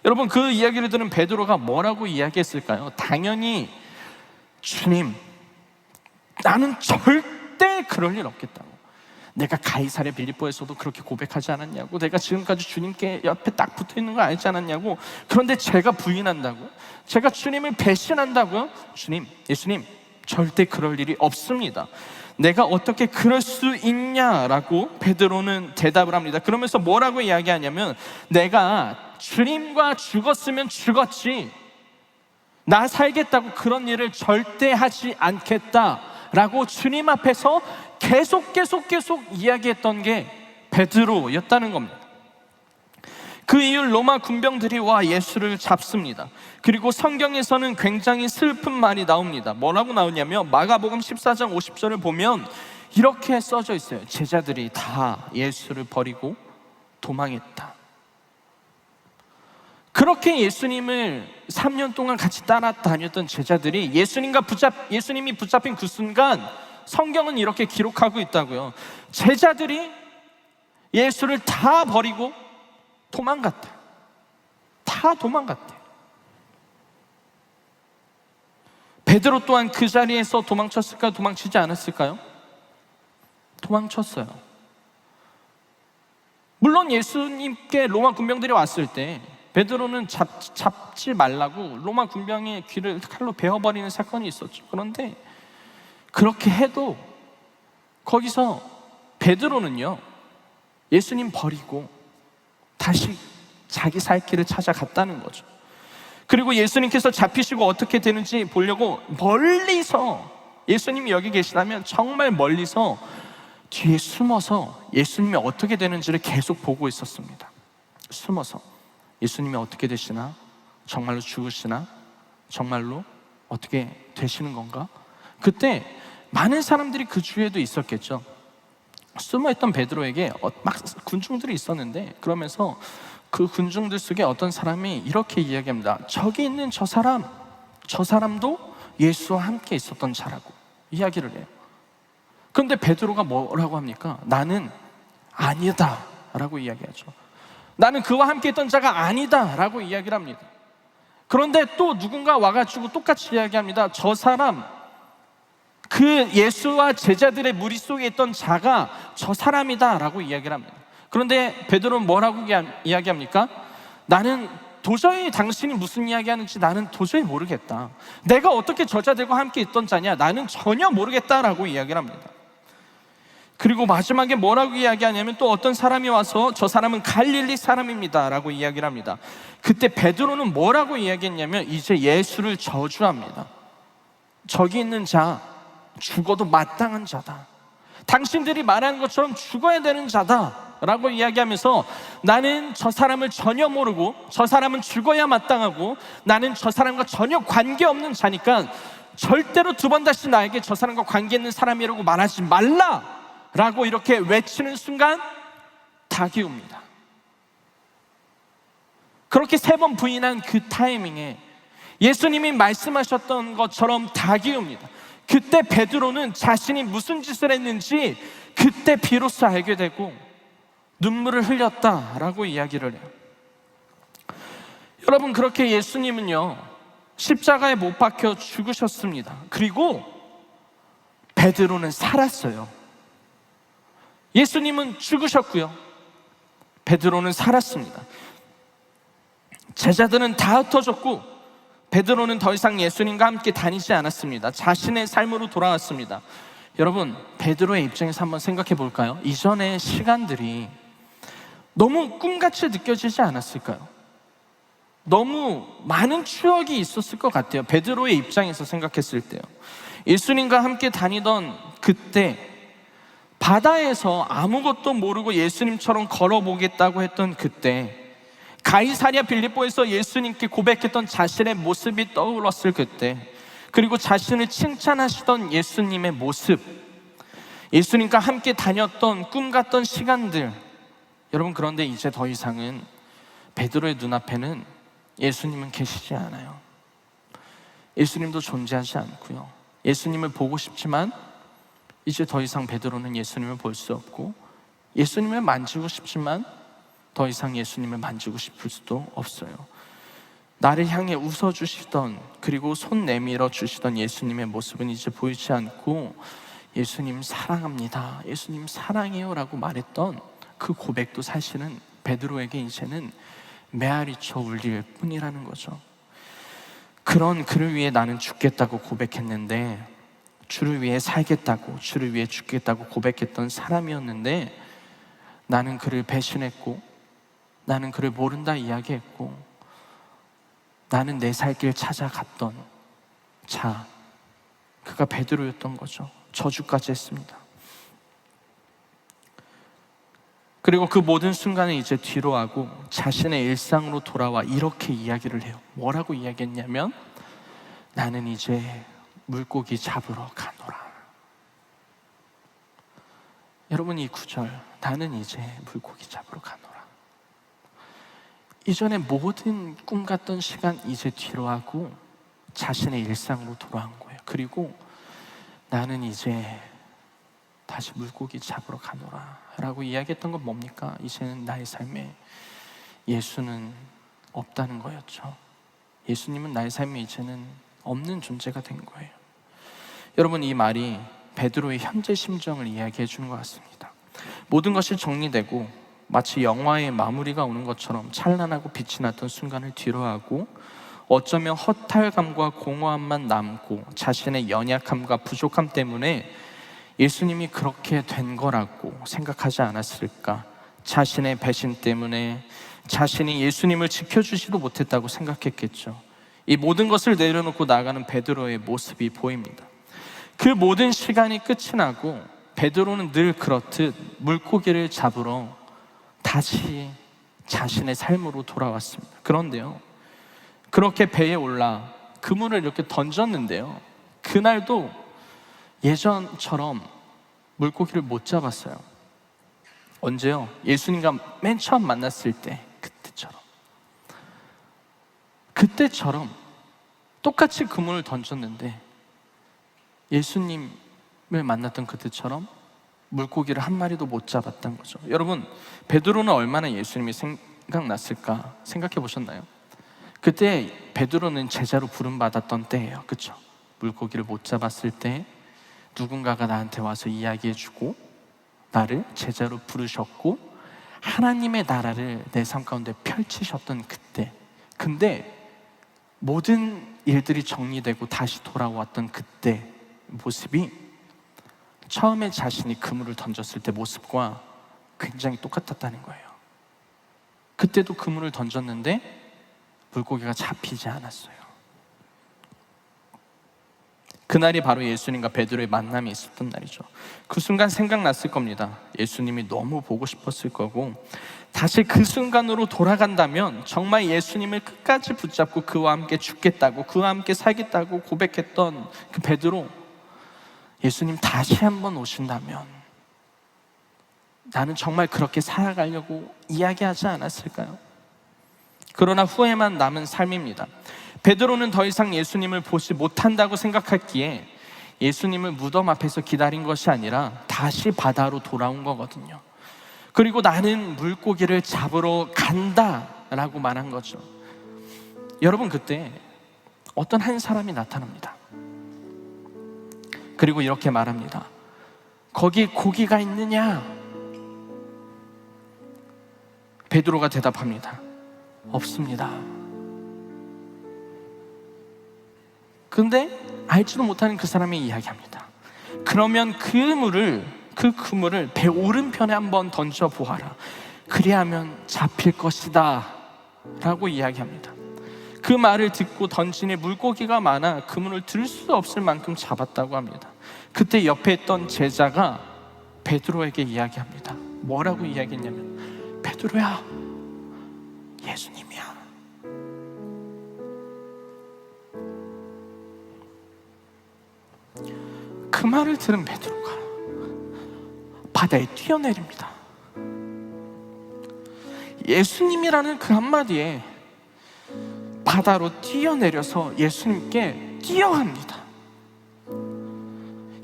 여러분, 그 이야기를 들은 베드로가 뭐라고 이야기했을까요? 당연히 주님, 나는 절대 그럴 일 없겠다고, 내가 가이사랴 빌립보에서도 그렇게 고백하지 않았냐고, 내가 지금까지 주님께 옆에 딱 붙어 있는 거 알지 않았냐고. 그런데 제가 부인한다고요? 제가 주님을 배신한다고요? 예수님, 절대 그럴 일이 없습니다. 내가 어떻게 그럴 수 있냐라고 베드로는 대답을 합니다. 그러면서 뭐라고 이야기하냐면, 내가 주님과 죽었으면 죽었지 나 살겠다고 그런 일을 절대 하지 않겠다라고 주님 앞에서 계속 이야기했던 게 베드로였다는 겁니다. 그 이후 로마 군병들이 와 예수를 잡습니다. 그리고 성경에서는 굉장히 슬픈 말이 나옵니다. 뭐라고 나오냐면 마가복음 14장 50절을 보면 이렇게 써져 있어요. 제자들이 다 예수를 버리고 도망했다. 그렇게 예수님을 3년 동안 같이 따라다녔던 제자들이 예수님이 붙잡힌 그 순간 성경은 이렇게 기록하고 있다고요. 제자들이 예수를 다 버리고 도망갔다. 다 도망갔대. 베드로 또한 그 자리에서 도망쳤을까요? 도망치지 않았을까요? 도망쳤어요. 물론 예수님께 로마 군병들이 왔을 때 베드로는 잡지 말라고 로마 군병의 귀를 칼로 베어버리는 사건이 있었죠. 그런데 그렇게 해도 거기서 베드로는요, 예수님 버리고 다시 자기 살 길을 찾아갔다는 거죠. 그리고 예수님께서 잡히시고 어떻게 되는지 보려고 멀리서, 예수님이 여기 계시다면 정말 멀리서 뒤에 숨어서 예수님이 어떻게 되는지를 계속 보고 있었습니다. 숨어서 예수님이 어떻게 되시나? 정말로 죽으시나? 정말로 어떻게 되시는 건가? 그때 많은 사람들이 그 주위에도 있었겠죠. 숨어있던 베드로에게 막 군중들이 있었는데, 그러면서 그 군중들 속에 어떤 사람이 이렇게 이야기합니다. 저기 있는 저 사람도 예수와 함께 있었던 자라고 이야기를 해요. 그런데 베드로가 뭐라고 합니까? 나는 아니다 라고 이야기하죠. 나는 그와 함께 있던 자가 아니다 라고 이야기를 합니다. 그런데 또 누군가 와가지고 똑같이 이야기합니다. 저 사람, 그 예수와 제자들의 무리 속에 있던 자가 저 사람이다 라고 이야기를 합니다. 그런데 베드로는 뭐라고 이야기합니까? 나는 도저히 당신이 무슨 이야기하는지 나는 도저히 모르겠다. 내가 어떻게 저 자들과 함께 있던 자냐? 나는 전혀 모르겠다라고 이야기를 합니다. 그리고 마지막에 뭐라고 이야기하냐면, 또 어떤 사람이 와서 저 사람은 갈릴리 사람입니다 라고 이야기를 합니다. 그때 베드로는 뭐라고 이야기했냐면, 이제 예수를 저주합니다. 저기 있는 자 죽어도 마땅한 자다. 당신들이 말하는 것처럼 죽어야 되는 자다 라고 이야기하면서, 나는 저 사람을 전혀 모르고 저 사람은 죽어야 마땅하고 나는 저 사람과 전혀 관계없는 자니까 절대로 두 번 다시 나에게 저 사람과 관계 있는 사람이라고 말하지 말라 라고 이렇게 외치는 순간 닭이 옵니다. 그렇게 3번 부인한 그 타이밍에 예수님이 말씀하셨던 것처럼 닭이 옵니다. 그때 베드로는 자신이 무슨 짓을 했는지 그때 비로소 알게 되고 눈물을 흘렸다라고 이야기를 해요. 여러분, 그렇게 예수님은요 십자가에 못 박혀 죽으셨습니다. 그리고 베드로는 살았어요. 예수님은 죽으셨고요, 베드로는 살았습니다. 제자들은 다 흩어졌고 베드로는 더 이상 예수님과 함께 다니지 않았습니다. 자신의 삶으로 돌아왔습니다. 여러분, 베드로의 입장에서 한번 생각해 볼까요? 이전의 시간들이 너무 꿈같이 느껴지지 않았을까요? 너무 많은 추억이 있었을 것 같아요. 베드로의 입장에서 생각했을 때요. 예수님과 함께 다니던 그때, 바다에서 아무것도 모르고 예수님처럼 걸어보겠다고 했던 그때, 가이사랴 빌립보에서 예수님께 고백했던 자신의 모습이 떠올랐을 그때, 그리고 자신을 칭찬하시던 예수님의 모습, 예수님과 함께 다녔던 꿈 같던 시간들, 여러분, 그런데 이제 더 이상은 베드로의 눈앞에는 예수님은 계시지 않아요. 예수님도 존재하지 않고요, 예수님을 보고 싶지만 이제 더 이상 베드로는 예수님을 볼 수 없고, 예수님을 만지고 싶지만 더 이상 예수님을 만지고 싶을 수도 없어요. 나를 향해 웃어주시던, 그리고 손 내밀어 주시던 예수님의 모습은 이제 보이지 않고, 예수님 사랑합니다, 예수님 사랑해요 라고 말했던 그 고백도 사실은 베드로에게 이제는 메아리쳐 울릴 뿐이라는 거죠. 그런 그를 위해 나는 죽겠다고 고백했는데, 주를 위해 살겠다고, 주를 위해 죽겠다고 고백했던 사람이었는데, 나는 그를 배신했고, 나는 그를 모른다 이야기했고, 나는 내 살 길 찾아갔던 자, 그가 베드로였던 거죠. 저주까지 했습니다. 그리고 그 모든 순간을 이제 뒤로 하고 자신의 일상으로 돌아와 이렇게 이야기를 해요. 뭐라고 이야기했냐면, 나는 이제 물고기 잡으러 가노라. 여러분, 이 구절, 나는 이제 물고기 잡으러 가노라, 이전에 모든 꿈 같던 시간 이제 뒤로 하고 자신의 일상으로 돌아온 거예요. 그리고 나는 이제 다시 물고기 잡으러 가노라 라고 이야기했던 건 뭡니까? 이제는 나의 삶에 예수는 없다는 거였죠. 예수님은 나의 삶에 이제는 없는 존재가 된 거예요. 여러분, 이 말이 베드로의 현재 심정을 이야기해 주는 것 같습니다. 모든 것이 정리되고 마치 영화의 마무리가 오는 것처럼 찬란하고 빛이 났던 순간을 뒤로하고 어쩌면 허탈감과 공허함만 남고 자신의 연약함과 부족함 때문에 예수님이 그렇게 된 거라고 생각하지 않았을까? 자신의 배신 때문에 자신이 예수님을 지켜주지도 못했다고 생각했겠죠. 이 모든 것을 내려놓고 나가는 베드로의 모습이 보입니다. 그 모든 시간이 끝이 나고 베드로는 늘 그렇듯 물고기를 잡으러 다시 자신의 삶으로 돌아왔습니다. 그런데요, 그렇게 배에 올라 그물을 이렇게 던졌는데요, 그날도 예전처럼 물고기를 못 잡았어요. 언제요? 예수님과 맨 처음 만났을 때 그때처럼 똑같이 그물을 던졌는데 예수님을 만났던 그때처럼 물고기를 한 마리도 못 잡았던 거죠. 여러분, 베드로는 얼마나 예수님이 생각났을까 생각해 보셨나요? 그때 베드로는 제자로 부름받았던 때예요. 그렇죠? 물고기를 못 잡았을 때 누군가가 나한테 와서 이야기해주고 나를 제자로 부르셨고 하나님의 나라를 내 삶 가운데 펼치셨던 그때, 근데 모든 일들이 정리되고 다시 돌아왔던 그때 모습이 처음에 자신이 그물을 던졌을 때 모습과 굉장히 똑같았다는 거예요. 그때도 그물을 던졌는데 물고기가 잡히지 않았어요. 그날이 바로 예수님과 베드로의 만남이 있었던 날이죠. 그 순간 생각났을 겁니다. 예수님이 너무 보고 싶었을 거고, 다시 그 순간으로 돌아간다면 정말 예수님을 끝까지 붙잡고 그와 함께 죽겠다고, 그와 함께 살겠다고 고백했던 그 베드로, 예수님 다시 한번 오신다면 나는 정말 그렇게 살아가려고 이야기하지 않았을까요? 그러나 후회만 남은 삶입니다. 베드로는 더 이상 예수님을 보지 못한다고 생각했기에 예수님을 무덤 앞에서 기다린 것이 아니라 다시 바다로 돌아온 거거든요. 그리고 나는 물고기를 잡으러 간다 라고 말한 거죠. 여러분, 그때 어떤 한 사람이 나타납니다. 그리고 이렇게 말합니다. 거기 고기가 있느냐? 베드로가 대답합니다. 없습니다. 근데 알지도 못하는 그 사람이 이야기합니다. 그러면 그 그물을 배 오른편에 한번 던져보아라. 그리하면 잡힐 것이다 라고 이야기합니다. 그 말을 듣고 던지니 물고기가 많아 그물을 들 수 없을 만큼 잡았다고 합니다. 그때 옆에 있던 제자가 베드로에게 이야기합니다. 뭐라고 이야기했냐면, 베드로야, 예수님이야. 그 말을 들은 베드로가 바다에 뛰어내립니다. 예수님이라는 그 한마디에 바다로 뛰어내려서 예수님께 뛰어갑니다.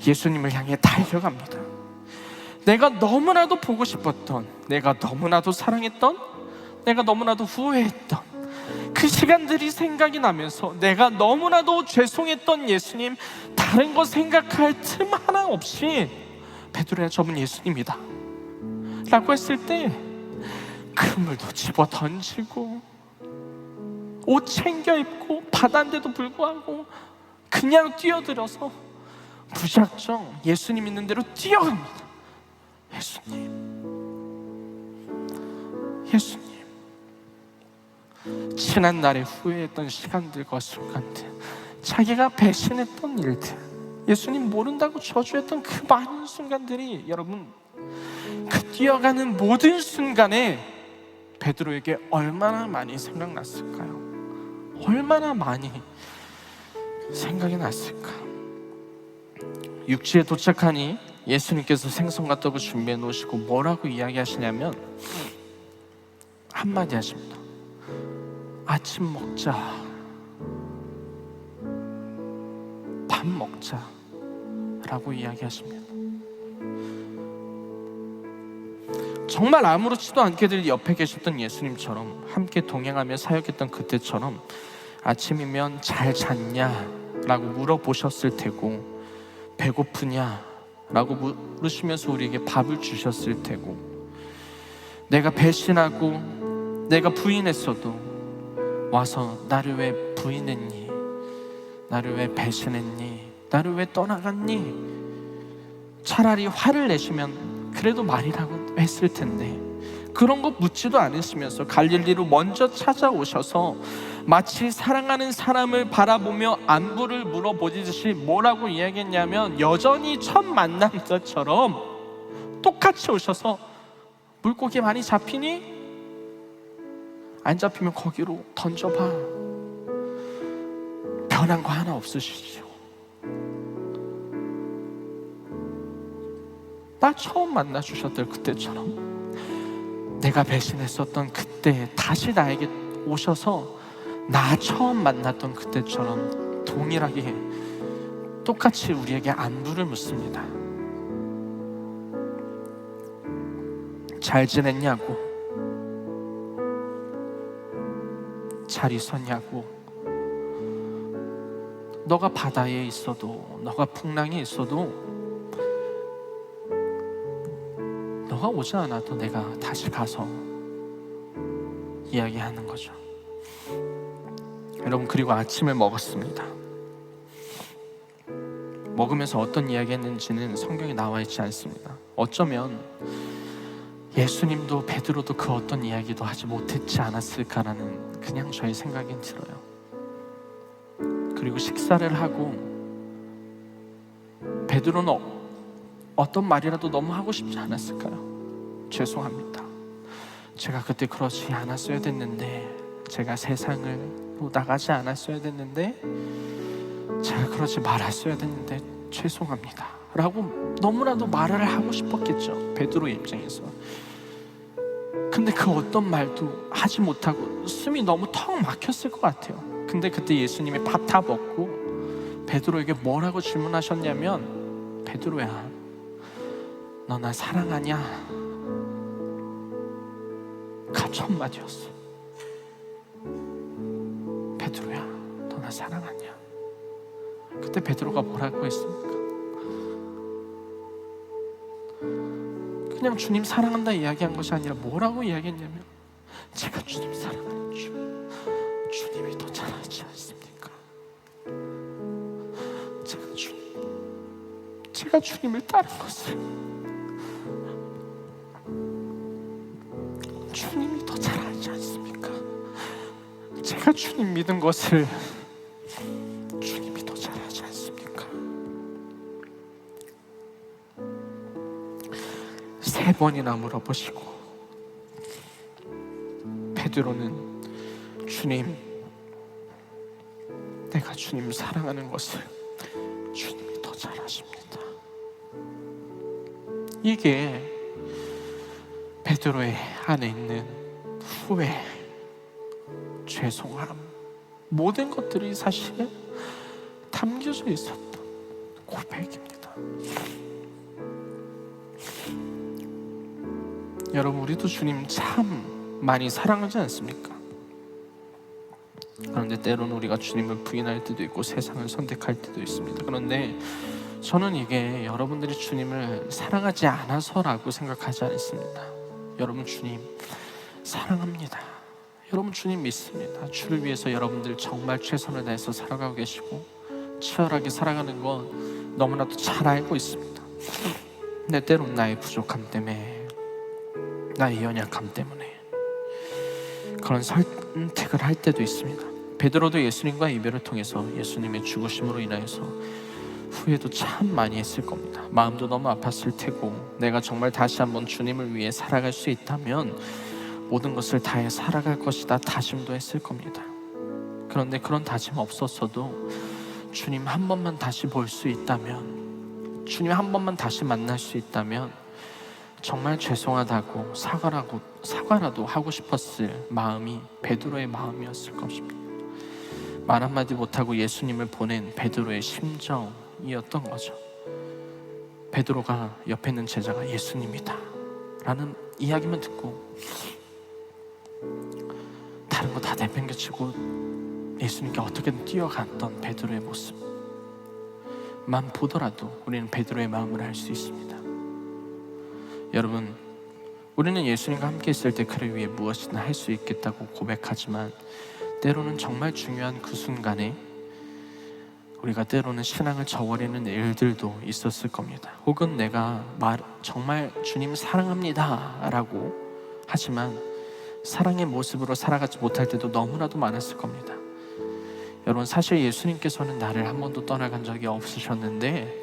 예수님을 향해 달려갑니다. 내가 너무나도 보고 싶었던, 내가 너무나도 사랑했던, 내가 너무나도 후회했던 그 시간들이 생각이 나면서 내가 너무나도 죄송했던 예수님, 다른 거 생각할 틈 하나 없이 베드로야, 저분 예수님이다 라고 했을 때 그물도 집어 던지고 옷 챙겨 입고 바다인데도 불구하고 그냥 뛰어들어서 무작정 예수님 있는 대로 뛰어갑니다. 예수님, 지난날에 후회했던 시간들과 순간들, 자기가 배신했던 일들, 예수님 모른다고 저주했던 그 많은 순간들이, 여러분, 그 뛰어가는 모든 순간에 베드로에게 얼마나 많이 생각났을까요? 얼마나 많이 생각이 났을까? 육지에 도착하니 예수님께서 생선과 떡을 준비해 놓으시고 뭐라고 이야기하시냐면 한마디 하십니다. 아침 먹자, 밥 먹자 라고 이야기하십니다. 정말 아무렇지도 않게 늘 옆에 계셨던 예수님처럼, 함께 동행하며 사역했던 그때처럼 아침이면 잘 잤냐? 라고 물어보셨을 테고, 배고프냐? 라고 물으시면서 우리에게 밥을 주셨을 테고, 내가 배신하고 내가 부인했어도 와서 나를 왜 부인했니? 나를 왜 배신했니? 나를 왜 떠나갔니? 차라리 화를 내시면 그래도 말이라고 했을 텐데, 그런 거 묻지도 않으시면서 갈릴리로 먼저 찾아오셔서 마치 사랑하는 사람을 바라보며 안부를 물어보듯이 뭐라고 이야기했냐면, 여전히 첫 만난 것처럼 똑같이 오셔서 물고기 많이 잡히니? 안 잡히면 거기로 던져봐. 변한 거 하나 없으시죠? 나 처음 만나 주셨던 그때처럼, 내가 배신했었던 그때 다시 나에게 오셔서 나 처음 만났던 그때처럼 동일하게 똑같이 우리에게 안부를 묻습니다. 잘 지냈냐고, 잘 있었냐고, 너가 바다에 있어도, 너가 풍랑에 있어도, 너가 오지 않아도 내가 다시 가서 이야기하는 거죠. 여러분, 그리고 아침을 먹었습니다. 먹으면서 어떤 이야기 했는지는 성경에 나와 있지 않습니다. 어쩌면 예수님도 베드로도 그 어떤 이야기도 하지 못했지 않았을까라는 그냥 저의 생각이 들어요. 그리고 식사를 하고 베드로는 어떤 말이라도 너무 하고 싶지 않았을까요? 죄송합니다, 제가 그때 그러지 않았어야 됐는데, 제가 세상으로 나가지 않았어야 됐는데, 제가 그러지 말았어야 됐는데 죄송합니다 라고 너무나도 말을 하고 싶었겠죠, 베드로의 입장에서. 근데 그 어떤 말도 하지 못하고 숨이 너무 턱 막혔을 것 같아요. 근데 그때 예수님이 밥 다 먹고 베드로에게 뭐라고 질문하셨냐면, 베드로야, 너 나 사랑하냐? 첫 마디였어. 베드로야, 너 나 사랑하냐? 그때 베드로가 뭐라고 했습니까? 그냥 주님 사랑한다 이야기한 것이 아니라 뭐라고 이야기했냐면, 제가 주님 사랑하는 주님이 더 잘하지 않습니까? 제가 주님을 따른 것을 주님이 더 잘하지 않습니까? 제가 주님 믿은 것을 주님이 더 잘하지 않습니까? 3번이나 물어보시고 베드로는, 주님, 내가 주님 사랑하는 것을 주님이 더 잘하십니다. 이게 베드로의 안에 있는 후회, 죄송함, 모든 것들이 사실 담겨져 있었던 고백입니다. 여러분, 우리도 주님 참 많이 사랑하지 않습니까? 그런데 때로는 우리가 주님을 부인할 때도 있고 세상을 선택할 때도 있습니다. 그런데 저는 이게 여러분들이 주님을 사랑하지 않아서라고 생각하지 않습니다. 여러분 주님 사랑합니다. 여러분 주님 믿습니다. 주를 위해서 여러분들 정말 최선을 다해서 살아가고 계시고 치열하게 살아가는 건 너무나도 잘 알고 있습니다. 근데 때론 나의 부족함 때문에, 나의 연약함 때문에 그런 선택을 할 때도 있습니다. 베드로도 예수님과 이별을 통해서 예수님의 죽으심으로 인하여서 후회도 참 많이 했을 겁니다. 마음도 너무 아팠을 테고, 내가 정말 다시 한번 주님을 위해 살아갈 수 있다면 모든 것을 다해 살아갈 것이다 다짐도 했을 겁니다. 그런데 그런 다짐 없었어도 주님 한 번만 다시 볼 수 있다면, 주님 한 번만 다시 만날 수 있다면 정말 죄송하다고 사과라도 하고 싶었을 마음이 베드로의 마음이었을 것입니다. 말 한마디 못하고 예수님을 보낸 베드로의 심정이었던 거죠. 베드로가 옆에 있는 제자가 예수님이다 라는 이야기만 듣고 다른 거 다 내팽개치고 예수님께 어떻게든 뛰어갔던 베드로의 모습만 보더라도 우리는 베드로의 마음을 알 수 있습니다. 여러분, 우리는 예수님과 함께 있을 때 그를 위해 무엇이나 할 수 있겠다고 고백하지만 때로는 정말 중요한 그 순간에 우리가 때로는 신앙을 저버리는 일들도 있었을 겁니다. 혹은 내가 정말 주님 사랑합니다 라고 하지만 사랑의 모습으로 살아가지 못할 때도 너무나도 많았을 겁니다. 여러분, 사실 예수님께서는 나를 한 번도 떠나간 적이 없으셨는데,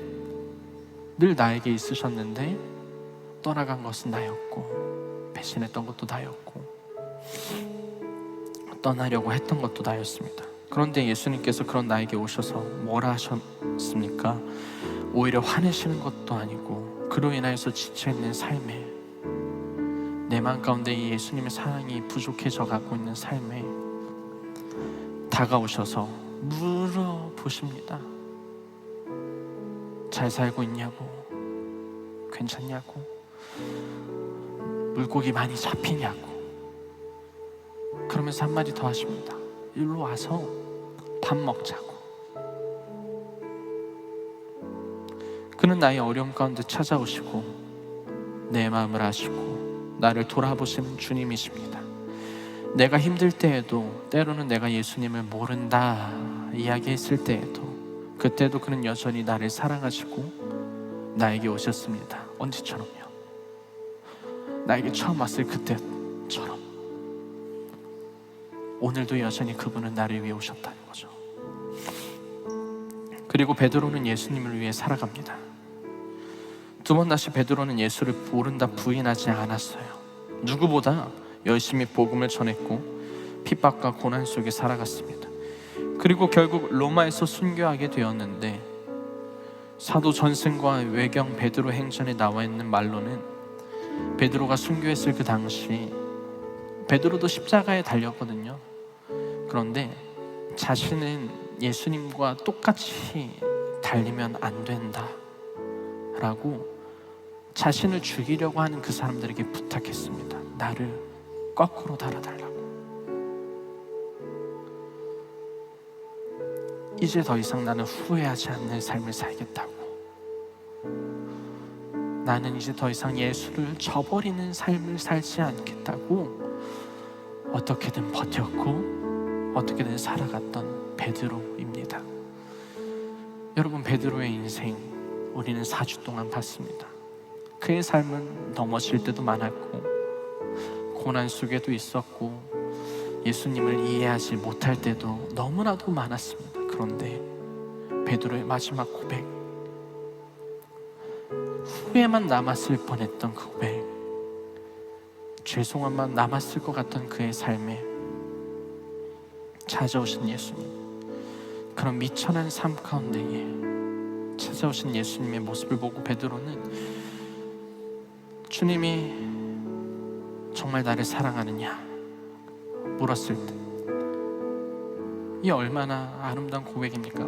늘 나에게 있으셨는데 떠나간 것은 나였고, 배신했던 것도 나였고, 떠나려고 했던 것도 나였습니다. 그런데 예수님께서 그런 나에게 오셔서 뭐라 하셨습니까? 오히려 화내시는 것도 아니고, 그로 인하여서 지쳐있는 삶에, 내 마음 가운데 이 예수님의 사랑이 부족해져 가고 있는 삶에 다가오셔서 물어보십니다. 잘 살고 있냐고, 괜찮냐고, 물고기 많이 잡히냐고. 그러면서 한마디 더 하십니다. 일로 와서 밥 먹자고. 그는 나의 어려움 가운데 찾아오시고 내 마음을 아시고 나를 돌아보시는 주님이십니다. 내가 힘들 때에도, 때로는 내가 예수님을 모른다 이야기했을 때에도, 그때도 그는 여전히 나를 사랑하시고 나에게 오셨습니다. 언제처럼요? 나에게 처음 왔을 그때처럼 오늘도 여전히 그분은 나를 위해 오셨다는 거죠. 그리고 베드로는 예수님을 위해 살아갑니다. 두 번 다시 베드로는 예수를 모른다 부인하지 않았어요. 누구보다 열심히 복음을 전했고 핍박과 고난 속에 살아갔습니다. 그리고 결국 로마에서 순교하게 되었는데, 사도 전승과 외경 베드로 행전에 나와 있는 말로는 베드로가 순교했을 그 당시 베드로도 십자가에 달렸거든요. 그런데 자신은 예수님과 똑같이 달리면 안 된다 라고 자신을 죽이려고 하는 그 사람들에게 부탁했습니다. 나를 거꾸로 달아달라고. 이제 더 이상 나는 후회하지 않는 삶을 살겠다고. 나는 이제 더 이상 예수를 저버리는 삶을 살지 않겠다고 어떻게든 버텼고 어떻게든 살아갔던 베드로입니다. 여러분, 베드로의 인생 우리는 4주 동안 봤습니다. 그의 삶은 넘어질 때도 많았고 고난 속에도 있었고 예수님을 이해하지 못할 때도 너무나도 많았습니다. 그런데 베드로의 마지막 고백, 후회만 남았을 뻔했던 그 고백, 죄송함만 남았을 것 같던 그의 삶에 찾아오신 예수님, 그런 미천한 삶 가운데에 찾아오신 예수님의 모습을 보고 베드로는 주님이 정말 나를 사랑하느냐 물었을 때, 이 얼마나 아름다운 고백입니까?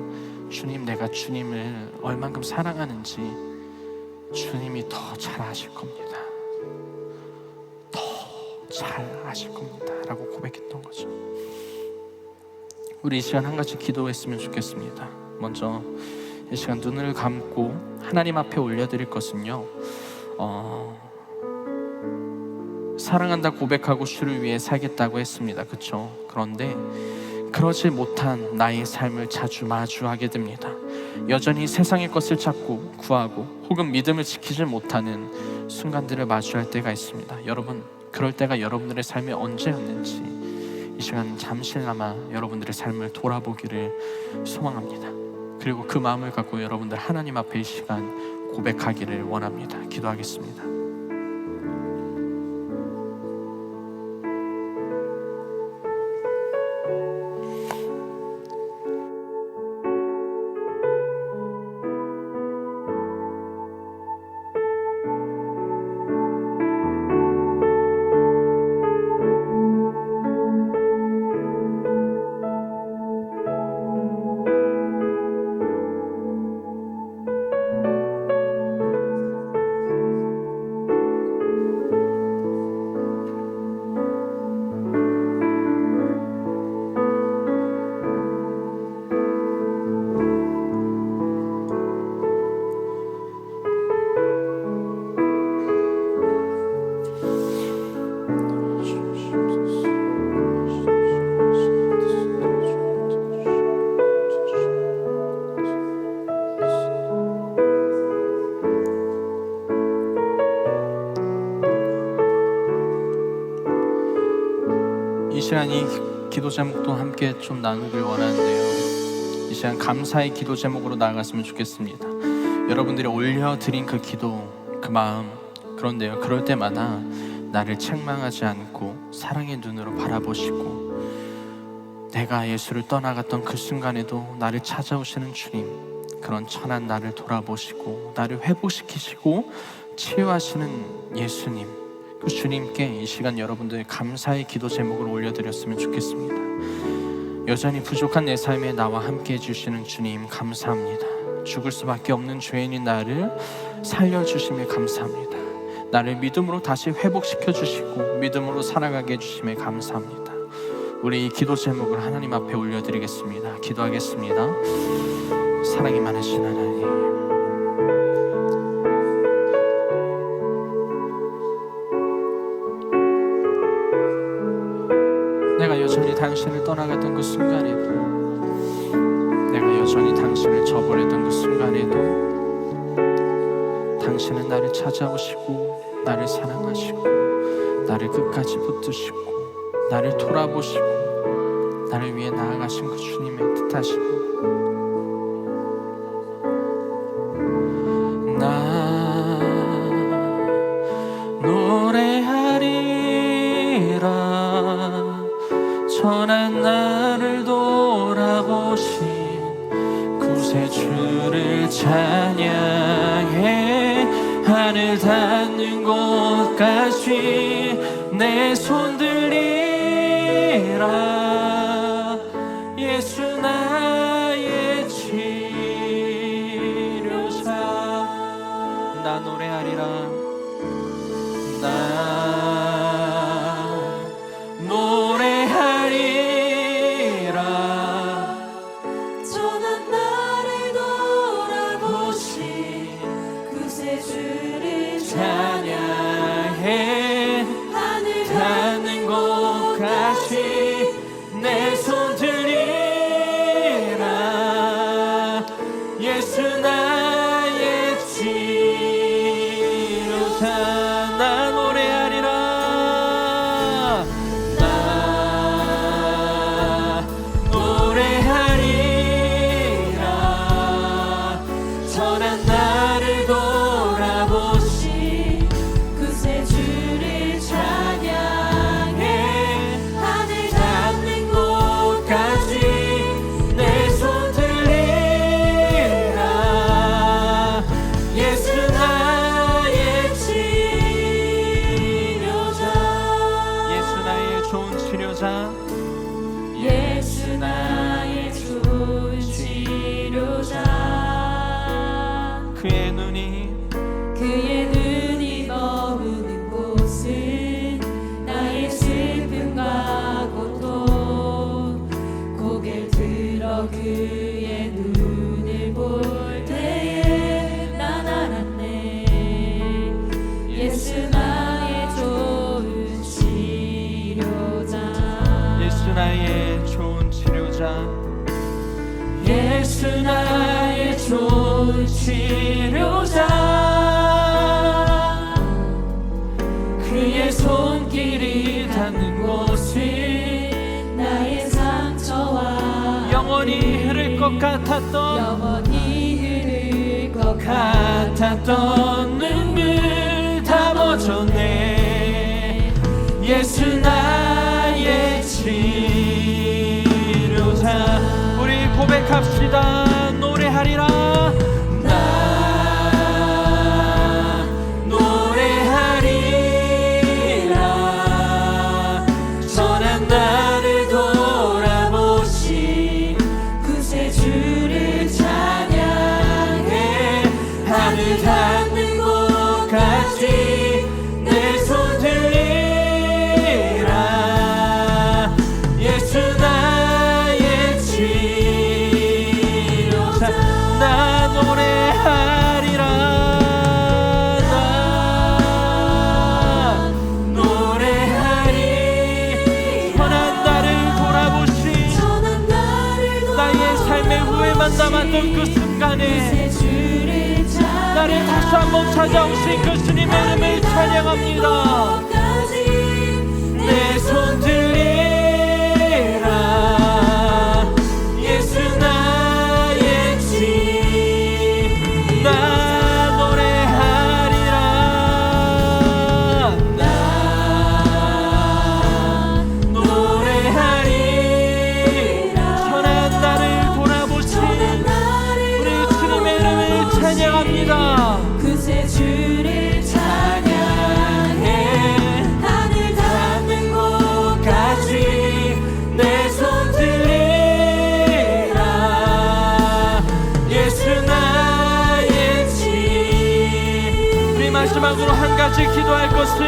주님, 내가 주님을 얼만큼 사랑하는지 주님이 더 잘 아실 겁니다. 더 잘 아실 겁니다 라고 고백했던 거죠. 우리 이 시간 한 가지 기도했으면 좋겠습니다. 먼저 이 시간 눈을 감고 하나님 앞에 올려드릴 것은요, 사랑한다 고백하고 주를 위해 살겠다고 했습니다. 그렇죠? 그런데 그러지 못한 나의 삶을 자주 마주하게 됩니다. 여전히 세상의 것을 찾고 구하고 혹은 믿음을 지키지 못하는 순간들을 마주할 때가 있습니다. 여러분, 그럴 때가 여러분들의 삶에 언제였는지 이 시간 잠시나마 여러분들의 삶을 돌아보기를 소망합니다. 그리고 그 마음을 갖고 여러분들 하나님 앞에 이 시간 고백하기를 원합니다. 기도하겠습니다. 이 시간 이 기도 제목도 함께 좀 나누길 원하는데요, 이 시간 감사의 기도 제목으로 나아갔으면 좋겠습니다. 여러분들이 올려드린 그 기도, 그 마음, 그런데요, 그럴 때마다 나를 책망하지 않고 사랑의 눈으로 바라보시고 내가 예수를 떠나갔던 그 순간에도 나를 찾아오시는 주님, 그런 천한 나를 돌아보시고 나를 회복시키시고 치유하시는 예수님, 그 주님께 이 시간 여러분들의 감사의 기도 제목을 올려드렸으면 좋겠습니다. 여전히 부족한 내 삶에 나와 함께 해주시는 주님 감사합니다. 죽을 수밖에 없는 죄인인 나를 살려주심에 감사합니다. 나를 믿음으로 다시 회복시켜 주시고 믿음으로 살아가게 해주심에 감사합니다. 우리 이 기도 제목을 하나님 앞에 올려드리겠습니다. 기도하겠습니다. 사랑이 많으신 하나님, 내가 여전히 당신을 떠나갔던 그 순간에도, 내가 여전히 당신을 저버렸던 그 순간에도 당신은 나를 찾아오시고 나를 사랑하시고 나를 끝까지 붙드시고 나를 돌아보시고 나를 위해 나아가신 그 주님의 뜻하시고, 나 노래하리라 천한 나를 돌아보신 구세주를 찬양해 하늘 닿는 곳까지 내 손 들리라. 예수 나의 치료자, 나 노래하리라. 나 노래하리라 천한 나를 돌아보신 구세주를 찬양해 하늘 닿는 곳까지 내 손 들리라. 예수 나의 치료자, 나 노래하리라. 나 노래하리라 천한 나를 돌아보신 구세주를 찬양해 하늘 닿는 곳까지 내 손 들리라. 예수 나의 치료자, 예수 나의 좋은 치료자, 예수 나의 좋은 치료자. 그의 눈이 머무는 곳은 나의 슬픔과 고통 고개를 그의 눈을 볼 때에 난 알았네. 예수 나의 좋은 치료자. 예수 나의 좋은 치료자. 예수 나의 좋은 치료자. 그의 손길이 닿는 곳은 나의 상처와 영원히 흐를 것 같았던 영원히 흐를 것 같았던 눈물 다 멎었네. 예수 나의 치료자. 우리 고백합시다. 노래하리라. 나 노래하리라. 선한 나를 돌아보시 구세주를 찬양해. 하늘 닿는 곳까지 내 손 들리라. 예수 나의 치료자. 나 노래하리라. 나 노래하리. 선한 나를 돌아보시 선한 나를 나의 삶의 후회만 남았던 그 순간에 구세주를 찬양해. 나를 다시 한번 찾아오신 그 주님의 이름을 찬양합니다. 내 손 들리라. 예수 나의 치. 나 노래하리라. 나 노래하리라. 선한 나를 돌아보신 우리 주님의 이름을 찬양합니다. 구세주를 찬양해. 하늘 닿는 곳까지 내 손 들리라. 예수 나의 치. 우리 마지막으로 한 가지 기도할 것은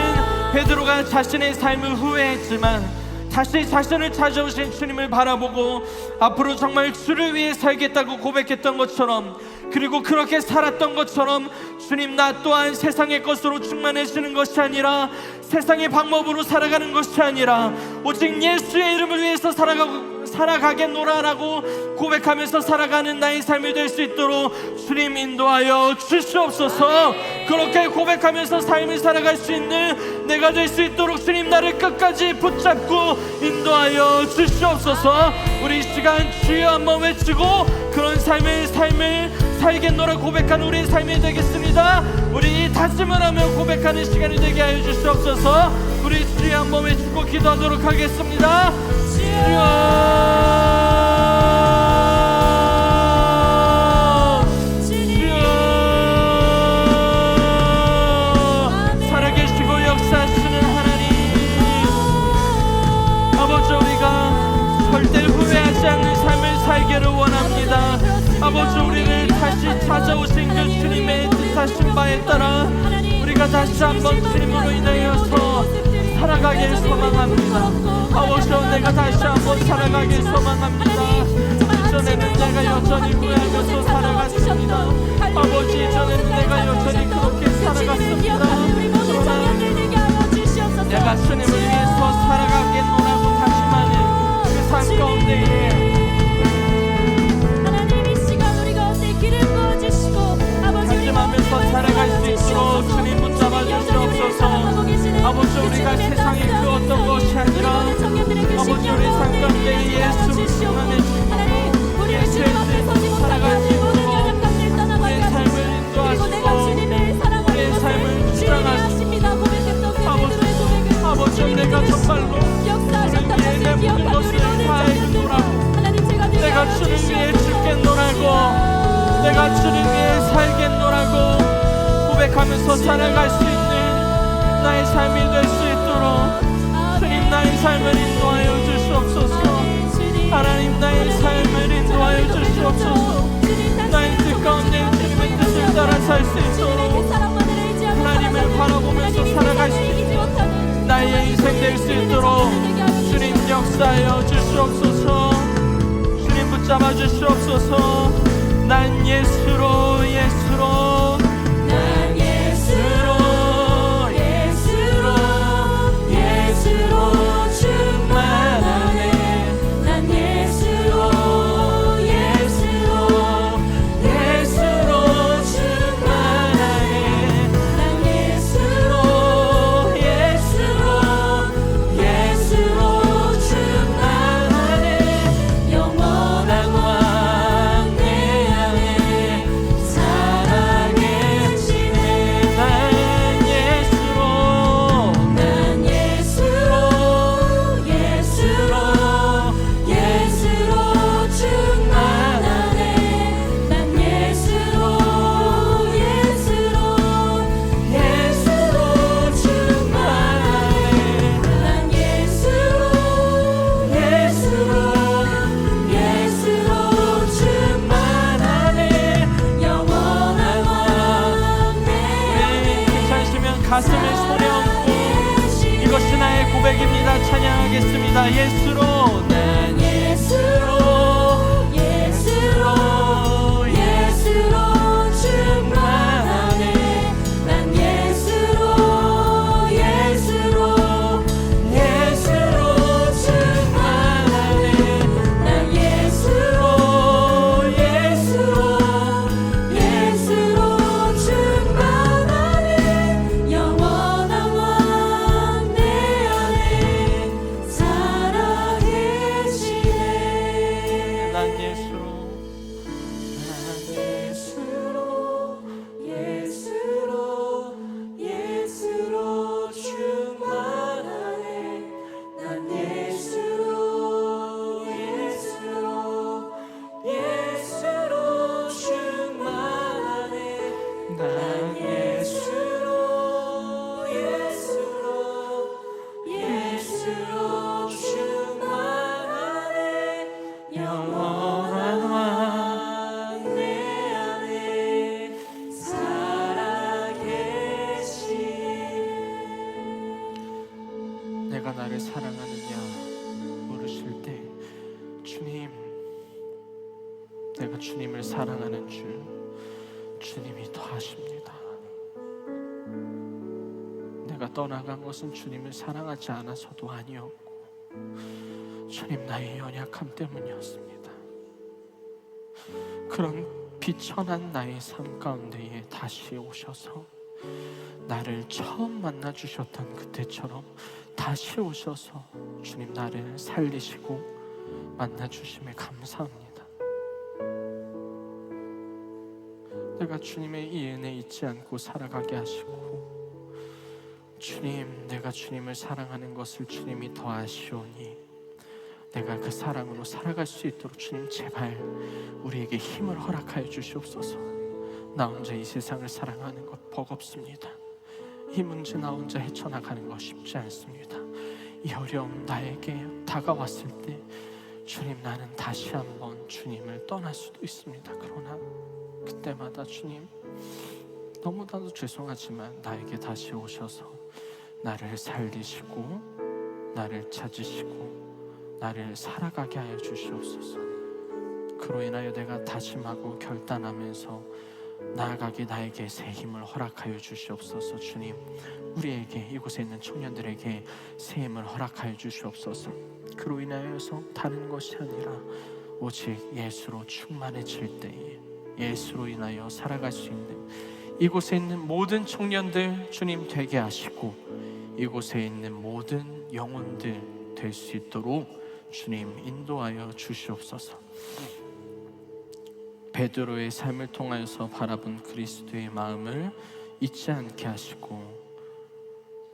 베드로가 자신의 삶을 후회했지만 다시 자신을 찾아오신 주님을 바라보고 앞으로 정말 주를 위해 살겠다고 고백했던 것처럼, 그리고 그렇게 살았던 것처럼 주님, 나 또한 세상의 것으로 충만해지는 것이 아니라 세상의 방법으로 살아가는 것이 아니라 오직 예수의 이름을 위해서 살아가겠노라라고 고백하면서 살아가는 나의 삶이 될 수 있도록 주님 인도하여 주시옵소서. 그렇게 고백하면서 삶을 살아갈 수 있는 내가 될 수 있도록 주님, 나를 끝까지 붙잡고 인도하여 주시옵소서. 우리 이 시간 주여 한번 외치고 그런 삶을 살겠노라 고백하는 우리의 삶이 되겠습니다. 우리 다짐을 하며 고백하는 시간이 되게 하여 주시옵소서. 우리 주여 한번 외치고 기도하도록 하겠습니다. 살아계시고 역사하시는 하나님, 아버지, 우리가 절대 후회하지 않는 삶을 살기를 원합니다. 아버지, 우리를 다시 찾아오신 그 주님의 뜻하신 바에 따라 우리가 다시 한번 주님으로 인하여서 살아가길 소망합니다. 아버지, 내가 다시 한번 살아가길 소망합니다. 이전에는 내가 여전히 후회하면서 살아갔습니다. 아버지, 이전에는 내가 여전히 그렇게 살아갔습니다. 그러나 내가 주님을 위해서 살아가겠노라고 다짐하는 그 삶 가운데에 다짐하면서 살아갈 수 있도록 주님 붙잡아 주시옵소서. 아버지, 우리가 세상의 그 어떤 것이 아니라 아버지, 우리 삶 가운데 예수를 충만해 주시고 예수의 뜻을 살아갈 수 있도록 우리의 삶을 인도하시고 우리의 삶을 주장하시고 아버지, 내가 정말로 주님 위해 내 모든 것을 다하겠노라고, 내가 주님 위해 죽겠노라고, 내가 주님 위해 살겠노라고 고백하면서 살아갈 수 있는 나의 삶이 될 수 있도록 주님, 나의 삶을 인도하여 주시옵소서. 하나님, 나의 삶을 인도하여 주시옵소서. 나의 뜻 가운데 주님의 뜻을 따라 살 수 있도록 하나님을 바라보면서 살아갈 수 있는 나의 인생 될 수 있도록 주님 역사하여 주시옵소서. 주님 붙잡아 주시옵소서. 난 예수로 예수로 난 예수로 예수로 예수로 충만하네. 난 예수로 예수로 예수로 충만하네. 난 예수로 예수로 예수로 충만하네. 영원한 왕 내 안에 살아계시네. 난 예수로 난 예수로 예수로 예수로 충만하네. 난 예수로 예수로 예수로 충만하네. 난 예수로 예수로 예수로 충만하네. 영원한 왕 내 안에 괜찮으시면 가슴을 손에 얹고 이것이 나의 고백입니다. 찬양하겠습니다. 예수로 난 예수로 예수로 예수로 충만하네. 난 예수로 예수로 예수로 충만하네. 난 예수로 예수로 예수로 충만하네. 영원한 왕 내 안에 살아계시네. 난 예수로 예수로 예수로 충만하네. 난 예수로 예수로 예수로 충만하네. 난 예수로 예수로 예수로 충만하네. 영원한 왕 내 안에 살아계시네. 내가 나를 사랑하느냐 물으실 때 주님, 내가 주님을 사랑하는 줄 주님이 더 아십니다. 내가 떠나간 것은 주님을 사랑하지 않아서도 아니었고 주님 나의 연약함 때문이었습니다. 그런 비천한 나의 삶 가운데에 다시 오셔서 나를 처음 만나 주셨던 그때처럼 다시 오셔서 주님 나를 살리시고 만나 주심에 감사합니다. 내가 주님의 이 은혜 잊지 않고 살아가게 하시고 주님, 내가 주님을 사랑하는 것을 주님이 더 아시오니 내가 그 사랑으로 살아갈 수 있도록 주님 제발 우리에게 힘을 허락하여 주시옵소서. 나 혼자 이 세상을 사랑하는 것 버겁습니다. 이 문제 나 혼자 헤쳐나가는 것 쉽지 않습니다. 이 어려움 나에게 다가왔을 때 주님, 나는 다시 한번 주님을 떠날 수도 있습니다. 그러나 그때마다 주님, 너무나도 죄송하지만 나에게 다시 오셔서 나를 살리시고 나를 찾으시고 나를 살아가게 하여 주시옵소서. 그로 인하여 내가 다짐하고 결단하면서 나아가기 나에게 새 힘을 허락하여 주시옵소서. 주님, 우리에게 이곳에 있는 청년들에게 새 힘을 허락하여 주시옵소서. 그로 인하여서 다른 것이 아니라 오직 예수로 충만해질 때에 예수로 인하여 살아갈 수 있는 이곳에 있는 모든 청년들 주님 되게 하시고 이곳에 있는 모든 영혼들 될 수 있도록 주님 인도하여 주시옵소서. 베드로의 삶을 통하여서 바라본 그리스도의 마음을 잊지 않게 하시고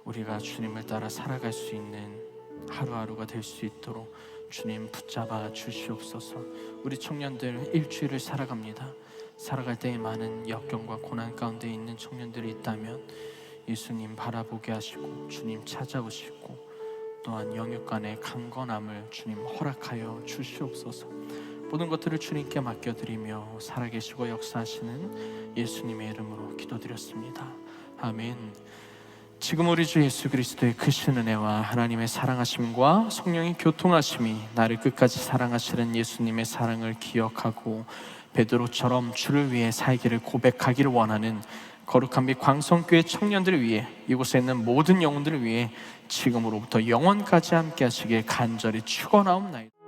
우리가 주님을 따라 살아갈 수 있는 하루하루가 될 수 있도록 주님 붙잡아 주시옵소서. 우리 청년들 일주일을 살아갑니다. 살아갈 때에 많은 역경과 고난 가운데 있는 청년들이 있다면 예수님 바라보게 하시고 주님 찾아오시고 또한 영육 간의 강건함을 주님 허락하여 주시옵소서. 모든 것들을 주님께 맡겨드리며 살아계시고 역사하시는 예수님의 이름으로 기도드렸습니다. 아멘. 지금 우리 주 예수 그리스도의 크신 은혜와 하나님의 사랑하심과 성령의 교통하심이 나를 끝까지 사랑하시는 예수님의 사랑을 기억하고 베드로처럼 주를 위해 살기를 고백하기를 원하는 거룩한 및 광성교회 청년들을 위해, 이곳에 있는 모든 영혼들을 위해 지금으로부터 영원까지 함께 하시길 간절히 축원하옵나이다.